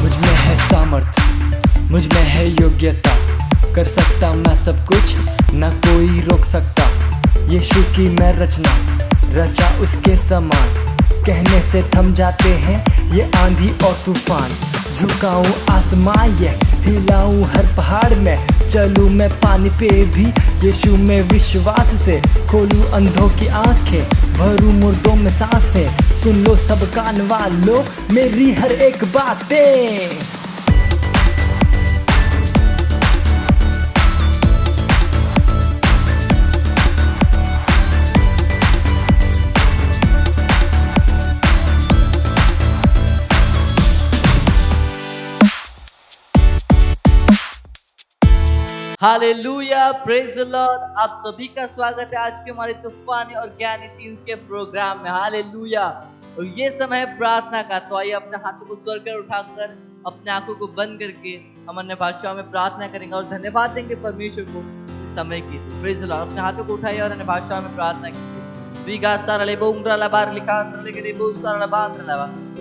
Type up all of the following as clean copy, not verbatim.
मुझ में है सामर्थ, मुझ में है योग्यता, कर सकता मैं सब कुछ, ना कोई रोक सकता। यीशु की मैं रचना, रचा उसके समान, कहने से थम जाते हैं ये आंधी और तूफान। झुकाऊं आसमान ये, हिलाऊं हर पहाड़ में, चलूं मैं पानी पे भी यीशु में विश्वास से। खोलूं अंधों की आंखें, भरूं मुर्दों में सांसें, सुन लो सब कान वालों मेरी हर एक बातें। Hallelujah, praise the Lord. आप सभी का स्वागत है आज के हमारे तूफानी और ज्ञानी टीम्स के प्रोग्राम में। हालेलुया। और ये समय है प्रार्थना का, तो आइए अपने हाथों को स्वर कर उठाकर अपने आंखों को बंद करके हम अन्य भाषाओं में प्रार्थना करेंगे और धन्यवाद देंगे परमेश्वर को इस समय के लिए। Praise the Lord. अपने हाथों को उठाइए और अन्य भाषाओं में प्रार्थना कीजिए। Riga sarale bongra la bar licandra le che bo sarala bandra la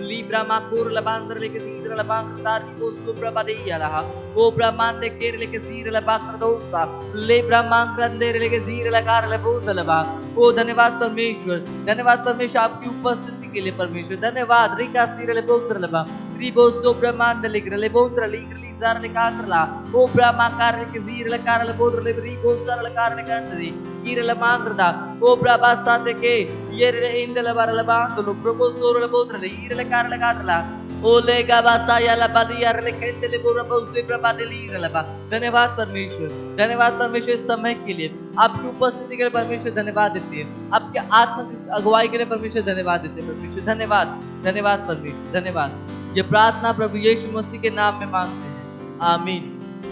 libra macur la bandra le che sidra la bandra di bo supra badia la o brahmande che le che sira la bakra dosta le brahmangrande le che sira la car la boza la ba ओ धन्यवाद परमेश्वर आपकी उपस्थिति के लिए परमेश्वर धन्यवाद। Rica सिरले बोंद्र लबा ribo सोब्रमान लिग्रले बोंद्र लिग्रली jar ले कांद्रला ओ ब्रह्मा कार के जीर ले कार ले बोंद्र ले रिगो सर ले कार ले कांद्री कीर ले मांद्रदा ओ ब्रह्मा साथे के ये रे इंदले बार ले बांदलो प्रभु सोर ले बोंद्र ले ईर ले कार ले कांद्रला ओ ले गाबासा या ला बलिया ले केंदले बोरबो से प्रभा दे लीर ले बा। धन्यवाद परमेश्वर इस समय के लिए, आपकी उपस्थिति के लिए परमेश्वर धन्यवाद देते हैं, आपके आत्मा की अगुवाई के लिए परमेश्वर धन्यवाद देते हैं। परमेश्वर धन्यवाद परमेश्वर धन्यवाद। ये प्रार्थना प्रभु यीशु मसीह के नाम में मांगते हैं, आमीन।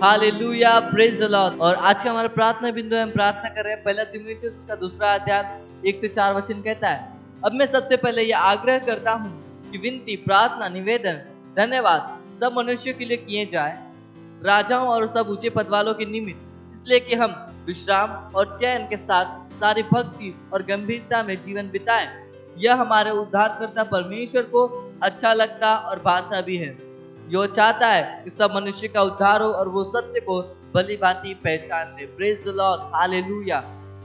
Hallelujah, praise the Lord. और आज का हमारा प्रार्थना बिंदु है, हम प्रार्थना कर रहे हैं पहला तीमुथियुस का 2 अध्याय 1 से 4 वचन कहता है, अब मैं सबसे पहले यह आग्रह करता हूँ कि विनती, प्रार्थना, निवेदन, धन्यवाद सब मनुष्यों के लिए किए जाए, राजाओं और सब ऊंचे पद वालों के निमित्त, इसलिए कि हम विश्राम और चैन के साथ सारी भक्ति और गंभीरता में जीवन बिताएं। यह हमारे उद्धारकर्ता परमेश्वर को अच्छा लगता और भाता भी है। जो चाहता है कि सब मनुष्य का उद्धार हो और वो सत्य को भली भांति पहचान ले। Praise the Lord, hallelujah.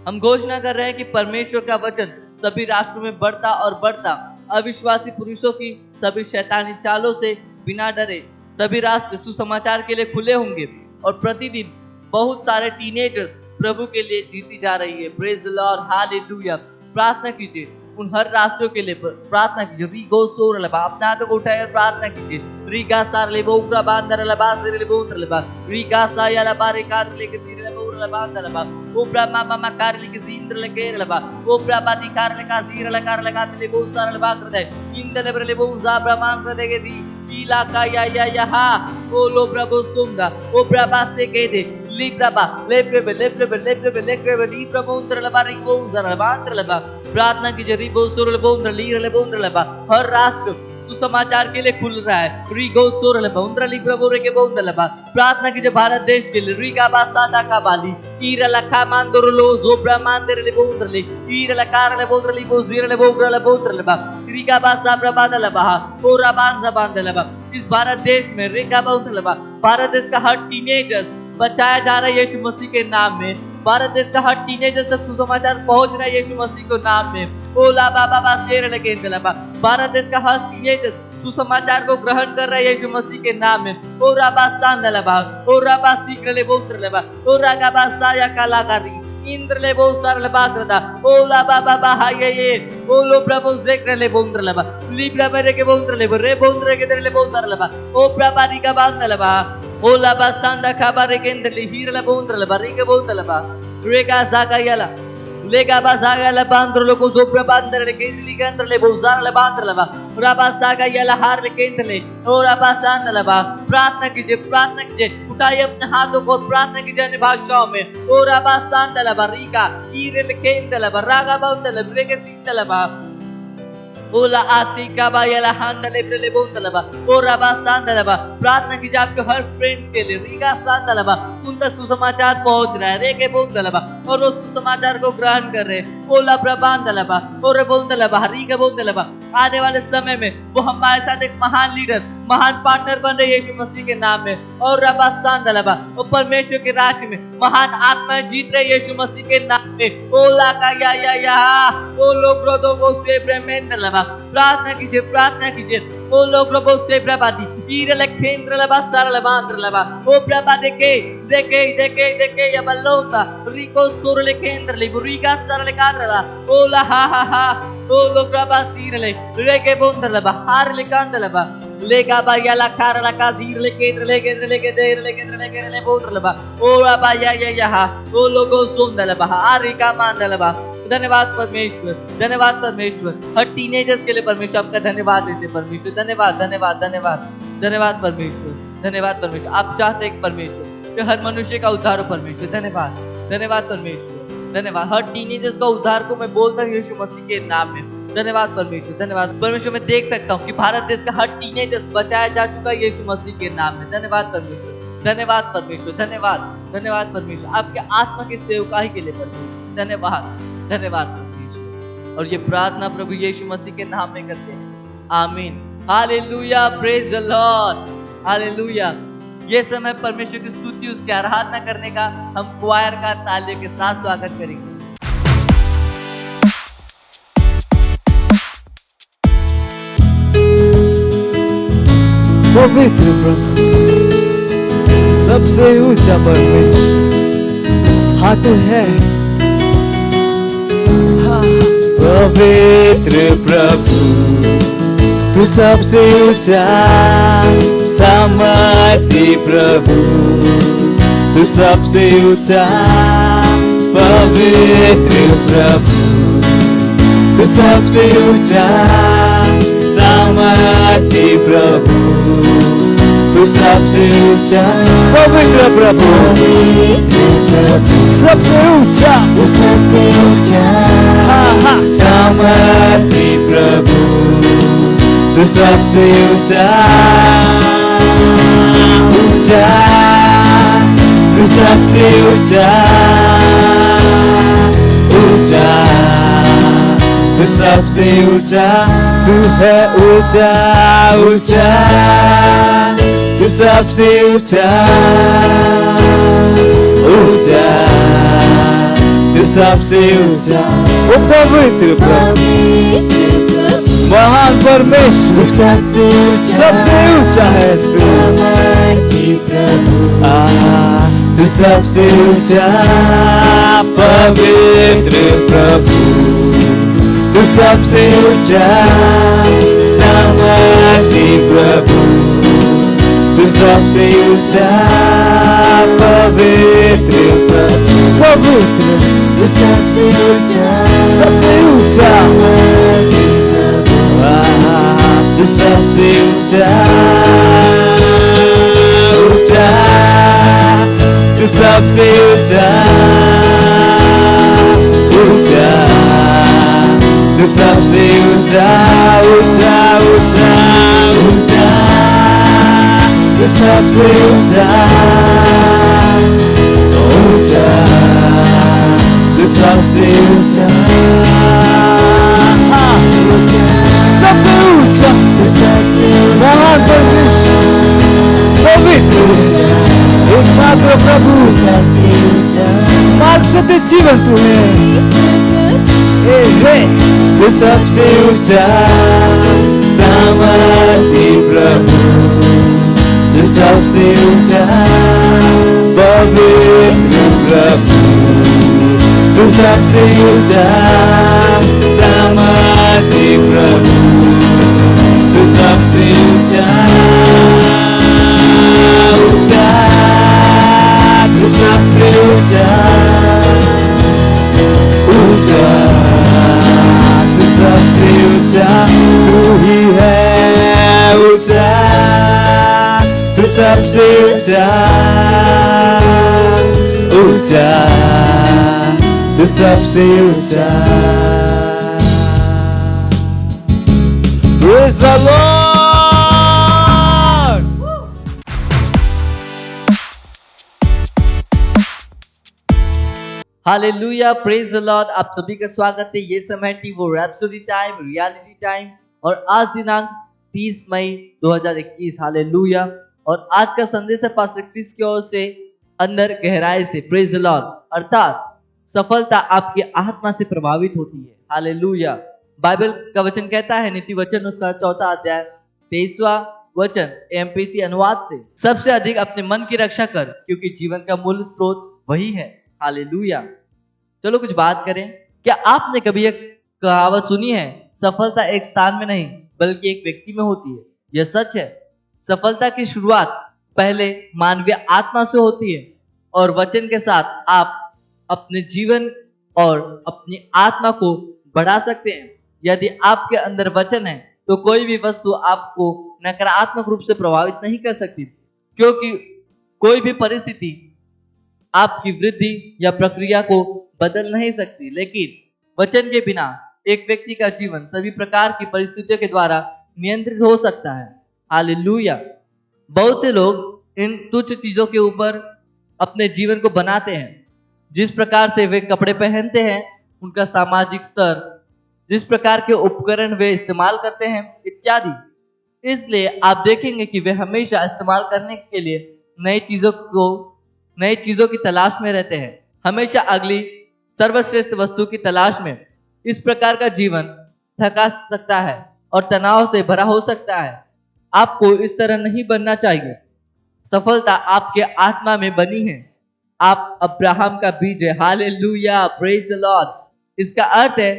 हम घोषणा कर रहे हैं कि परमेश्वर का वचन सभी राष्ट्रों में बढ़ता और बढ़ता, अविश्वासी पुरुषों की सभी शैतानी चालों से बिना डरे सभी राष्ट्र सुसमाचार के लिए खुले होंगे और प्रतिदिन बहुत सारे टीनेजर्स प्रभु के लिए जीती जा रही है। Praise the Lord, hallelujah. प्रार्थना कीजिए उन हर राष्ट्रों के लिए, प्रार्थना कीजिए। रीगो सोर लबा, अपना हाथ को उठाए और प्रार्थना कीजिए। रीगा सार ले बोंगरा बांदर लबा सिर ले बोंदर लबा रीगा सा या लबा रे कार ले के तीर ले बोर लबा अंदर लबा ओ ब्रह्मा मामा कार ले के जींद्र ले के लबा ओ ब्रह्मा दी कार ले का सीर ले कार लगा ले बो सार लबा कर दे इंदर ले ले बो जा ब्रह्मा कर दे के दी ईला का या हा ओ लो प्रभु सुंगा ओ ब्रह्मा से कह दे लिब्रबा लेब्रबे ली प्रभु अंदर लबा री बो जर लबा अंदर लबा। प्रार्थना कीजिए। रिबो सुर ले बोंद्र लीर ले बोंद्र लबा, हर राष्ट्र सुसमाचार के लिए खुल रहा है। रिगो सोर ले बोंद्र ली प्रभु रे के बोंद्र लबा। प्रार्थना कीजिए भारत देश के लिए। रिगा बा सादा का बाली ईर लखा मांदर लो जो ब्रह्मांदर ले बोंद्र ले ईर लकार ले बोंद्र ली बो जीर ले बोंद्र ले बोंद्र लबा रिगा बा सा प्रभात लबा ओ रबान जबान लबा। इस भारत देश में रिगा बोंद्र लबा, भारत देश का हर टीनेजर्स बचाया जा रहा है यीशु मसीह के नाम में। भारत देश का हर टीनेजर तक सुसमाचार पहुंच रहा है यीशु मसीह के नाम में। ओला बाबा बा शेर लगे लबा। भारत देश का हर टीनेजर सुसमाचार को ग्रहण कर रहा है यीशु मसीह के नाम में। ओ राबा सांद लबा ओ राबा सीकर ले बोंद्र लबा ओ रागा बा साया कलाकारी इंद्र ले बो सर लबा करदा ओला बाबा बा हाय ये ओलो प्रभु जेकर ले बोंद्र लबा लिब्रा मेरे के बोंद्र ले रे बोंद्र के ले बोंद्र लबा ओ प्रभारी का बांध लबा ओला बा सांदा खबर के इंद्र ले हीर ले बोंद्र लबा री के बोंद्र लबा रेगा जागा यला लेगा बा जागा ले बांद्र लो को जो प्रबांद्र ले केंद्र के अंदर ले बोजार ले बांद्र लबा राबा सागा यला हार ले केंद्र ले और राबा सांद लबा। प्रार्थना कीजिए। उठाइए अपने हाथों को प्रार्थना कीजिए अन्य भाषाओं में। ओ राबा सांद लबा रीगा ईर ले केंद्र लबा रागा बांद्र ले रे के तीन लबा ओला आसी का बायला हांडले ब्रेले बोंदलबा ओरा बा सांदलबा। प्रार्थना कीजिए आपके हर फ्रेंड्स के लिए। रीगा सांदलबा उन तक सुसमाचार पहुंच रहा है। रेगे बोंदलबा और उस सुसमाचार को ग्रहण कर रहे हैं। ओला प्रबांदलबा और बोंदलबा रीगा बोंदलबा। आने वाले समय में वो हमारे साथ एक महान लीडर, महान पार्टनर बन रहे यीशु मसीह के नाम में। और रबा सांदलबा और परमेश्वर के राज्य में महान आत्माएं जीत रहे यीशु मसीह के नाम में। ओला का या ओ लोग रोदो को से प्रेमेंद्रलबा। प्रार्थना कीजिए, प्रार्थना कीजिए। ओ लोग रोबो से प्रभादी ईरले केंद्रलबा सरलबांद्रलबा। ओ प्रभा देखे या बल्लोता रिको सुरले केंद्रले बुरीगा सरले कांद्रला। ओला हा ओ लोग प्रभा सीरले रेगे बोंद्रलबा हारले कांद्रलबा। लेगा बायला कारला का जीरले केंद्रले बोंद्रलबा। ओला बाया या ओ लोगो सुंदरलबा आरिका मांदलबा। धन्यवाद परमेश्वर, धन्यवाद परमेश्वर। हर टीनेजर्स के लिए परमेश्वर आपका धन्यवाद देते परमेश्वर। धन्यवाद धन्यवाद धन्यवाद धन्यवाद परमेश्वर, धन्यवाद परमेश्वर। आप चाहते हैं परमेश्वर कि हर मनुष्य का उद्धार हो परमेश्वर। धन्यवाद धन्यवाद परमेश्वर, धन्यवाद। हर टीनेजर्स का उद्धार को मैं बोलता हूँ यीशु मसीह के नाम में। धन्यवाद परमेश्वर, धन्यवाद परमेश्वर। मैं देख सकता हूँ कि भारत देश का हर टीनेजर्स बचाया जा चुका है यीशु मसीह के नाम में। धन्यवाद परमेश्वर, धन्यवाद परमेश्वर, धन्यवाद धन्यवाद परमेश्वर। आपके आत्मा की सेवकाई के लिए परमेश्वर धन्यवाद, धन्यवाद परमेश्वर। और ये प्रार्थना प्रभु यीशु मसीह के नाम में करते हैं, आमीन। Hallelujah, praise the Lord, hallelujah. ये समय परमेश्वर की स्तुति, उसकी आराधना करने का हम क्वायर का तालियों के साथ स्वागत करेंगे। पवित्र प्रभु, सबसे ऊंचा परमेश्वर, हाँ तू है। पवित्र प्रभु, तू सबसे ऊंचा, सामर्थी प्रभु, तू सबसे ऊंचा। पवित्र प्रभु, तू सबसे ऊंचा, सामर्थी प्रभु, तू सबसे ऊंचा। पवित्र प्रभु, सबसे ऊंचा, सबसे ऊंचा। हाँ, सामर्थी प्रभु, तू सबसे ऊंचा, ऊंचा, तू सबसे ऊंचा, ऊंचा, तू सबसे ऊंचा। तू है ऊंचा, ऊंचा, तू सबसे ऊंचा, ऊंचा, तू सबसे ऊंचा। ओ पवित्र प्रभु, महान परमेश्वर, सबसे ऊंचा है तू। तू सबसे ऊंचा, पवित्र प्रभु, तू सबसे ऊंचा, सामर्थी प्रभु, तू सबसे ऊंचा। पवित्र प्रभु, पवित्र, तू सबसे ऊंचा, सबसे ऊंचा। तू सबसे ऊंचा, ऊंचा, तू सबसे ऊंचा, ऊंचा, तू सबसे ऊंचा, ऊंचा, ऊंचा, ऊंचा, तू सबसे ऊंचा, ऊंचा, तू सबसे ऊंचा, सबसे ऊंचा, महान परमेश्वर, पवित्र, एकमात्र प्रभु, मार्ग सत्य जीवन तू है। तू सबसे ऊंचा, सामर्थी प्रभु, तू सबसे ऊंचा। पवित्र प्रभु, तू सबसे ऊंचा, सामर्थी प्रभु, तू सबसे ऊंचा, ऊंचा, तू सबसे ऊंचा, ऊंचा, तू सबसे ऊंचा। तू ही है ऊंचा, तू सबसे ऊंचा, ऊंचा, तू सबसे ऊंचा। Praise the Lord. Hallelujah, praise the Lord. आप सभी का स्वागत है। ये समय टीवो रैप्सोडी टाइम, रियलिटी टाइम, और आज दिनांक 30 मई 2021। हालेलुया। और आज का संदेश है पास्टर क्रिस की ओर से, अंदर गहराई से। Praise the Lord. अर्थात सफलता आपकी आत्मा से प्रभावित होती है। हालेलुया। बाइबल का वचन कहता है, नीति वचन उसका 4 अध्याय 23वां वचन एमपीसी अनुवाद से, सबसे अधिक अपने मन की रक्षा कर, क्योंकि जीवन का मूल स्रोत वही है। हालेलुया। चलो कुछ बात करें। क्या आपने कभी एक कहावत सुनी है, सफलता एक स्थान में नहीं बल्कि एक व्यक्ति में होती है? यह सच है। सफलता की शुरुआत पहले मानवीय आत्मा से होती है, और वचन के साथ आप अपने जीवन और अपनी आत्मा को बढ़ा सकते हैं। यदि आपके अंदर वचन है तो कोई भी वस्तु आपको नकारात्मक रूप से प्रभावित नहीं कर सकती, क्योंकि कोई भी परिस्थिति आपकी वृद्धि या प्रक्रिया को बदल नहीं सकती। लेकिन वचन के बिना एक व्यक्ति का जीवन सभी प्रकार की परिस्थितियों के द्वारा नियंत्रित हो सकता है। हालेलुया। बहुत से लोग इन तुच्छ चीजों के ऊपर अपने जीवन को बनाते हैं। जिस प्रकार से वे कपड़े पहनते हैं, उनका सामाजिक स्तर, जिस प्रकार के उपकरण वे इस्तेमाल करते हैं, इत्यादि। इसलिए आप देखेंगे कि वे हमेशा इस्तेमाल करने के लिए नई चीजों की तलाश में रहते हैं, हमेशा अगली सर्वश्रेष्ठ वस्तु की तलाश में। इस प्रकार का जीवन थका सकता है और तनाव से भरा हो सकता है। आपको इस तरह नहीं बनना चाहिए। सफलता आपके आत्मा में बनी है। आप अब्राहम का बीज है। Hallelujah, praise the Lord. इसका अर्थ है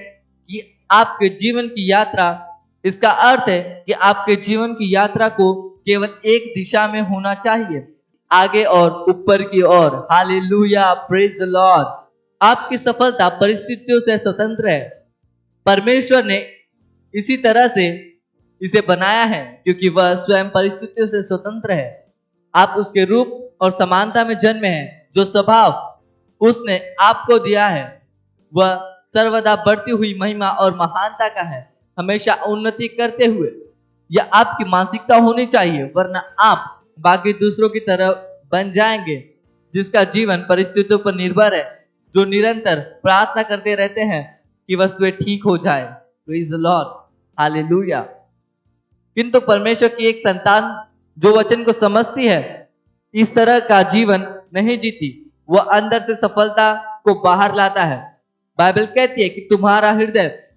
कि आपके जीवन की यात्रा को केवल एक दिशा में होना चाहिए, आगे और ऊपर की ओर। Hallelujah, praise the Lord. आपकी सफलता परिस्थितियों से स्वतंत्र है। परमेश्वर ने इसी तरह से इसे बनाया है, क्योंकि वह स्वयं परिस्थितियों से स्वतंत्र है। आप उसके रूप और समानता में जन्मे हैं। जो स्वभाव उसने आपको दिया है वह सर्वदा बढ़ती हुई महिमा और महानता का है, हमेशा उन्नति करते हुए। यह आपकी मानसिकता होनी चाहिए, वरना आप बाकी दूसरों की तरह बन जाएंगे, जिसका जीवन परिस्थितियों पर निर्भर है, जो निरंतर प्रार्थना करते रहते हैं कि वस्तुएं ठीक हो जाए। Praise the Lord. हालेलुया। किंतु परमेश्वर की एक संतान जो वचन को समझती है, इस तरह का जीवन नहीं जीती। वह अंदर से सफलता को बाहर लाता है। बाइबल कहती है कि तुम्हारा हृदय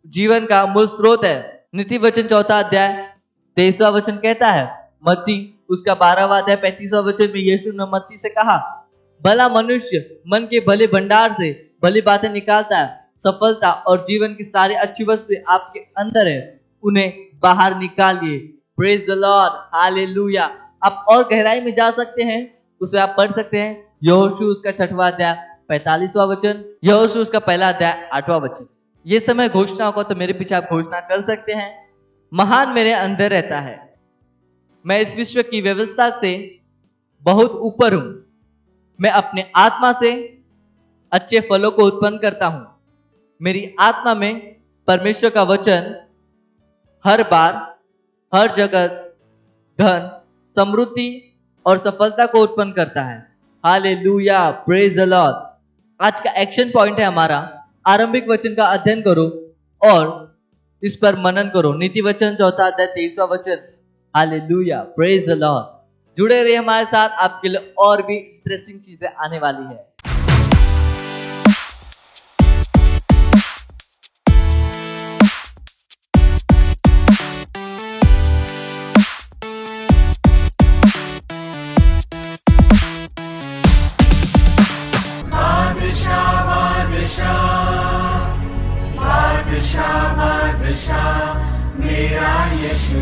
जीवन का मूल स्रोत है। नीति वचन 4 अध्याय 23वां वचन कहता है। मत्ती उसका 12वां अध्याय 35वां वचन में यीशु ने मत्ती से कहा, भला मनुष्य मन के भले भंडार से भली बातें निकालता है। सफलता और जीवन की सारी अच्छी वस्तुएं आपके अंदर है, उन्हें बाहर निकालिए। Praise the Lord. हालेलुया। आप और गहराई में जा सकते हैं, उसमें आप पढ़ सकते हैं यहोशू उसका 6वां अध्याय 45वां वचन, यहोशू उसका 1 अध्याय 8वां वचन। ये समय घोषणाओं का, तो मेरे पीछे आप घोषणा कर सकते हैं। महान मेरे अंदर रहता है। मैं इस विश्व की व्यवस्था से बहुत ऊपर हूं। मैं अपने आत्मा से अच्छे फलों को उत्पन्न करता हूं। मेरी आत्मा में परमेश्वर का वचन हर बार, हर जगह धन, समृद्धि और सफलता को उत्पन्न करता है। Hallelujah, praise the Lord. आज का एक्शन पॉइंट है हमारा, आरंभिक वचन का अध्ययन करो और इस पर मनन करो। नीति वचन 4 अध्याय 23वां वचन। Hallelujah, praise the Lord. जुड़े रहिए हमारे साथ, आपके लिए और भी इंटरेस्टिंग चीजें आने वाली है। बादशाह मेरा यीशु।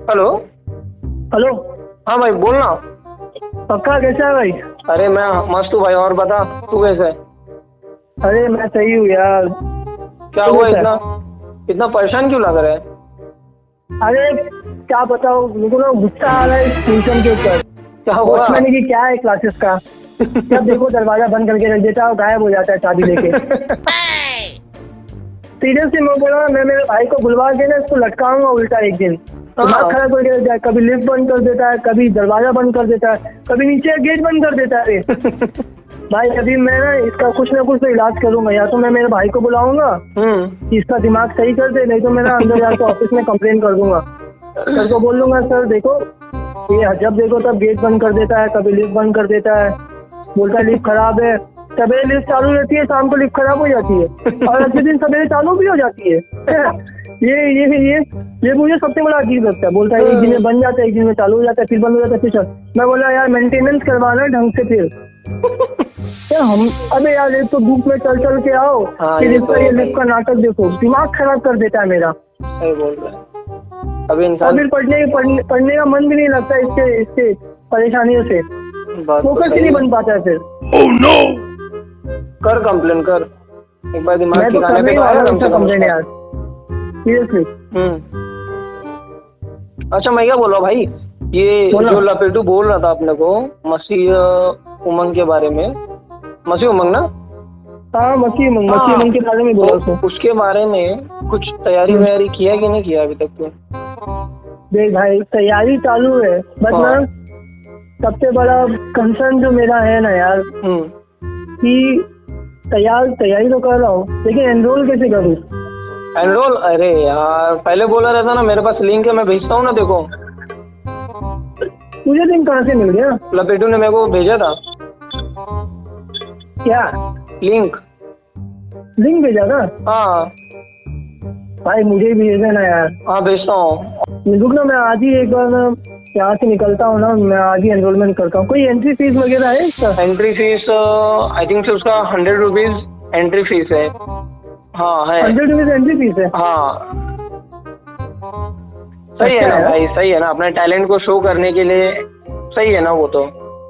हेलो। हेलो। हाँ भाई बोल ना। पक्का कैसा है भाई? अरे मैं मस्त हूँ भाई, और बता तू कैसा है? अरे मैं सही हूँ यार। क्या तू हुआ कैसा इतना इतना परेशान क्यों लग रहा है? अरे क्या बताओ, मेरे को ना गुस्सा आ रहा है ट्यूशन के ऊपर। क्या हुआ? वॉचमैन की क्या है क्लासेस का, जब देखो दरवाजा बंद करके रख देता है और गायब हो जाता है चाबी लेके। सीरियसली मैं बोल रहा हूँ, मैं मेरे भाई को बुलवा के ना इसको लटकाऊंगा उल्टा एक दिन। दिमाग खराब हो जाए, कभी लिफ्ट बंद कर देता है, कभी दरवाजा बंद कर देता है, कभी नीचे गेट बंद कर देता है। भाई अभी मैं ना इसका कुछ ना कुछ तो इलाज करूंगा, या तो मैं मेरे भाई को बुलाऊंगा कि इसका दिमाग सही कर दे, नहीं तो मैं ना अंदर जाकर ऑफिस में कंप्लेन कर दूंगा। सर को बोल दूंगा, सर देखो ये जब देखो तब गेट बंद कर देता है, कभी लिफ्ट बंद कर देता है, बोलता है लिफ्ट खराब है। सवेरे लिफ्ट चालू रहती है, शाम को लिफ्ट खराब हो जाती है, और अगले दिन सवेरे चालू भी हो जाती है। ये मुझे सबसे बड़ा अजीब लगता है। बोलता है एक दिन में बन जाता है, एक दिन में चालू हो जाता है, फिर बंद हो जाता है, फिर चल। मैं बोला यार मेंटेनेंस करवाना ढंग से फिर। क्या हम, अबे यार एक तो धूप में चल चल के आओ, फिर इसका ये लिफ्ट का नाटक देखो, दिमाग खराब कर देता है मेरा। सही बोल रहा है। अभी इंसान फिर पढ़ने का मन भी नहीं लगता इसके परेशानियों से, फोकस ही नहीं बन पाता है फिर। कर कंप्लेन कर, एक बार दिमाग मैं तो ठिकाने करने पे ही तो वाला आया हूँ कम से कम। कंप्लेन यार, सीरियसली। अच्छा मैं क्या बोल रहा हूँ भाई, ये बोला। जो लपेटू बोल रहा था अपने को मसीह उमंग के बारे में, मसीह उमंग ना? हाँ मसीह उमंग के बारे में बोला उसने। तो उसके बारे में कुछ तैयारी वैयारी किया कि नहीं किया अभी तक तू? देख भाई तैयारी चालू है, बट ना सबसे बड़ा कंसर्न जो मेरा है ना यार, कि तैयारी तो कर रहा हूँ, लेकिन एनरोल कैसे करूँ? एनरोल? अरे यार पहले बोला रहता ना, मेरे पास लिंक है, मैं भेजता हूँ ना। देखो तुझे लिंक कहाँ से मिल गया? लपेटू ने मेरे को भेजा था। क्या लिंक भेजा था? हाँ भाई मुझे भी भेज देना यार। हाँ भेजता हूँ। रुक ना, मैं आज ही एक बार यहाँ से निकलता हूँ ना, मैं आज ही एनरोलमेंट करता हूँ। कोई एंट्री फीस वगैरह है इसका? एंट्री फीस आई थिंक उसका 100 रुपीज एंट्री फीस है। हाँ है 100 रुपीज एंट्री फीस है। हाँ सही है ना भाई, सही है ना, अपने टैलेंट को शो करने के लिए सही है ना वो तो।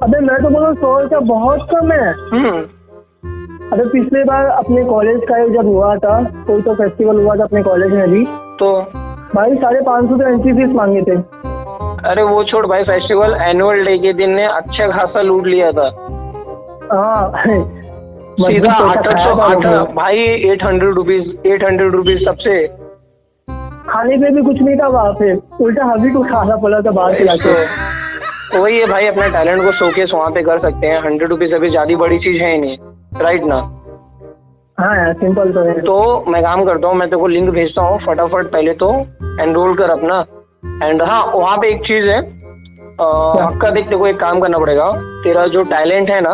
अबे मैं तो बोला 100 रुपया बहुत कम है। अबे पिछले बार अपने कॉलेज का जब हुआ था, कोई तो फेस्टिवल हुआ था अपने कॉलेज में भी, तो भाई 550 रुपये एंट्री फीस मांगे थे। अरे वो छोड़ भाई, फेस्टिवल एनुअल डे के दिन ने अच्छा खासा लूट लिया था। हाँ सीधा 800 भाई 800 रुपीज सबसे। खाने पे भी कुछ नहीं था वहाँ पे, उल्टा हमी को खाना पड़ा था बाहर से लाके। तो वही है भाई, अपने टैलेंट को शोकेस वहाँ पे कर सकते हैं। 100 रुपीज अभी ज्यादा बड़ी चीज है ही नहीं, राइट ना? हाँ यार सिंपल तो है। तो मैं काम करता हूँ, मैं तेरे को लिंक भेजता हूँ, फटाफट पहले तो एनरोल कर अपना। एंड हाँ वहाँ पे एक चीज है आपका, देख तेरे को एक काम करना पड़ेगा। तेरा जो टैलेंट है ना,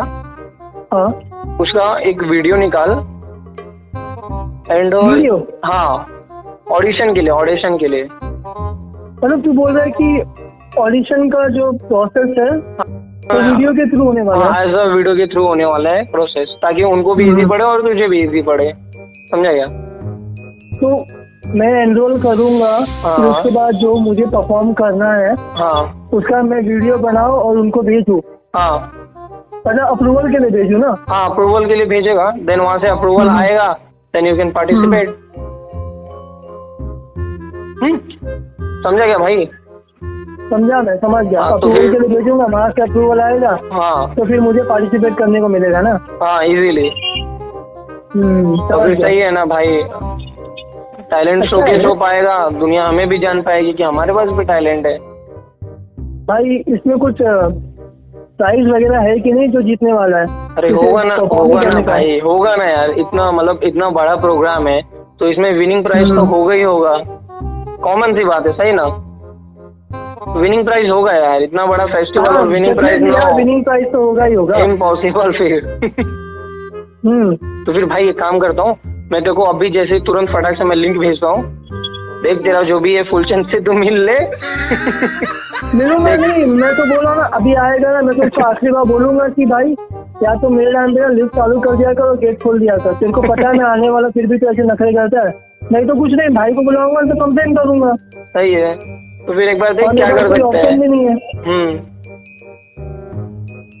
हाँ उसका एक वीडियो निकाल। एंड हाँ ऑडिशन के लिए। मतलब तू बोल रहा है कि ऑडिशन का जो प्रोसेस है तो वीडियो के थ्रू होने वाला है? एज अ वीडियो के थ्रू होने वाला है प्रोसेस, ताकि उनको भी इजी पड़े और तुझे भी इजी पड़े, समझा क्या? तो मैं एनरोल करूंगा, फिर उसके बाद जो मुझे परफॉर्म करना है उसका मैं वीडियो बनाऊं और उनको भेजूं। मतलब अप्रूवल के लिए भेजूं ना? हाँ अप्रूवल के लिए भेजेगा, देन वहाँ से अप्रूवल आएगा, देन यू कैन पार्टिसिपेट। समझा क्या भाई? समझा, मैं समझ गया। तो अप्रूवल के लिए भेजूंगा, वहाँ से अप्रूवल आएगा तो फिर मुझे पार्टिसिपेट करने को मिलेगा ना? हाँ इजीली। तो फिर सही है ना भाई, टैलेंट शोकेस हो पाएगा, दुनिया हमें भी जान पाएगी कि हमारे पास भी टैलेंट है। भाई इसमें कुछ प्राइज वगैरह है कि नहीं जो जीतने वाला है? अरे होगा ना भाई, होगा ना यार। इतना मतलब इतना बड़ा प्रोग्राम है तो इसमें विनिंग प्राइज तो होगा ही होगा, कॉमन सी बात है, सही ना? विनिंग प्राइज होगा यार, इतना बड़ा फेस्टिवल और विनिंग प्राइज ना हो, विनिंग प्राइज तो होगा ही होगा, इम्पॉसिबल फिर। तो फिर भाई एक काम करता हूँ, मैं तेरे को अभी जैसे तुरंत फटाक से मैं लिंक भेजता हूँ, देख तेरा जो भी है फुल चंद से तू मिल ले। मिलूंगा नहीं, मैं तो बोला ना अभी आएगा ना, मैं तो उसको आखिरी बार बोलूंगा कि भाई या तो मेरे टाइम पे ना लिफ्ट चालू कर दिया कर और गेट खोल दिया कर। तेरे को पता है मैं आने वाला, फिर भी तो ऐसे नखरे करता है। नहीं तो कुछ नहीं, भाई को बुलाऊंगा तो कंप्लेन करूंगा। सही है, तो फिर एक बार देख और क्या मेरे कर पास कोई सकते ऑप्शन भी हैं। नहीं है।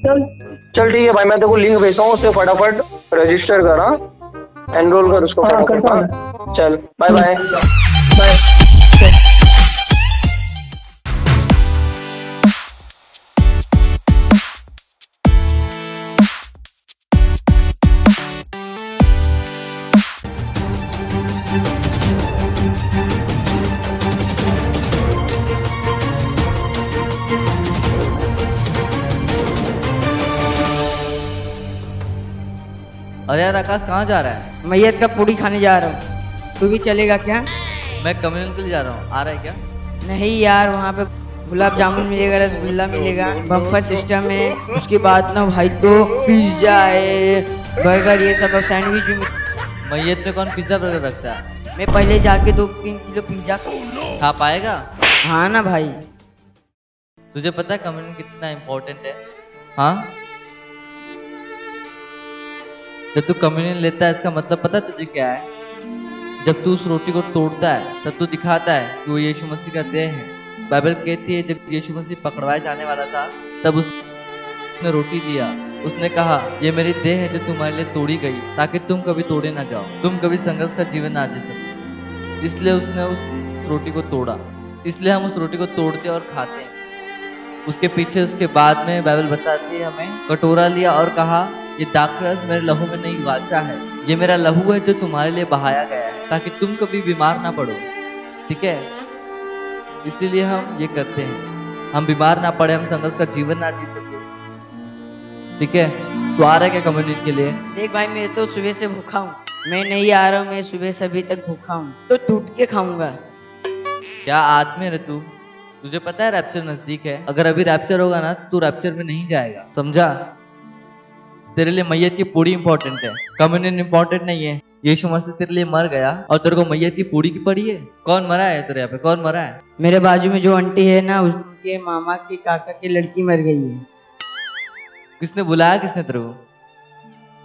चल चल ठीक है भाई, मैं तेरे को लिंक भेजता हूँ, उससे फटाफट रजिस्टर कर, हाँ एनरोल कर उसको हाँ, फटाफट, करता हूँ हाँ? चल बाय बाय। बाय। अरे यार आकाश कहाँ जा रहा है? मैयत का पूड़ी खाने जा रहा हूँ। तू भी चलेगा क्या? मैं कम्युनियन के लिए जा रहा हूँ, आ रहा है क्या? नहीं यार, वहाँ पे गुलाब जामुन मिलेगा, रसगुल्ला मिलेगा, बम्फर सिस्टम है। उसके बाद ना भाई तो पिज्जा है, बर्गर, ये सब सैंडविच भी मैयत में कौन पिज्जा बर्गर रखता है? मैं पहले जाके 2-3 किलो पिज्जा खा पाएगा? हाँ ना भाई। तुझे पता है कम्युनियन कितना इम्पोर्टेंट है? हाँ, जब तू कम्युनियन लेता है इसका मतलब पता है तुझे क्या है? जब तू उस रोटी को तोड़ता है तब तू दिखाता है कि वो यीशु मसीह का देह है। बाइबल कहती है जब यीशु मसीह पकड़वाए जाने वाला था तब उसने रोटी दिया, उसने कहा ये मेरी देह है जो तुम्हारे लिए तोड़ी गई ताकि तुम कभी तोड़े ना जाओ, तुम कभी संघर्ष का जीवन ना जी सको। इसलिए उसने उस रोटी को तोड़ा, इसलिए हम उस रोटी को तोड़ते और खाते हैं। उसके पीछे उसके बाद में बाइबल बताती है हमें, कटोरा लिया और कहा ये दाखरस मेरे लहू में नई वाचा है, ये मेरा लहू है जो तुम्हारे लिए बहाया गया है ताकि तुम कभी बीमार ना पड़ो। ठीक है, इसीलिए हम ये करते हैं, हम बीमार ना पड़े, हम संघर्ष का जीवन ना जी सके। ठीक है, तो आ रहा है क्या कम्युनिटी के लिए? देख भाई, मैं तो सुबह से भूखा हूँ, मैं नहीं आ रहा हूँ, मैं सुबह से अभी तक भूखा हूँ, तो टूट के खाऊंगा। क्या आदमी है तू? तुझे पता है रैप्चर नजदीक है, अगर अभी रैप्चर होगा ना तू रैप्चर में नहीं जाएगा, समझा? तेरे लिए मैयत की पूड़ी इंपॉर्टेंट है, कम्युनियन इंपॉर्टेंट नहीं है। यीशु मसीह तेरे लिए मर गया और तेरे को मैयत की पूड़ी की पड़ी है। कौन मरा है तेरे यहाँ पे? कौन मरा है? मेरे बाजू में जो आंटी है ना, उसके मामा की काका की लड़की मर गई है। किसने बुलाया, किसने तेरे को?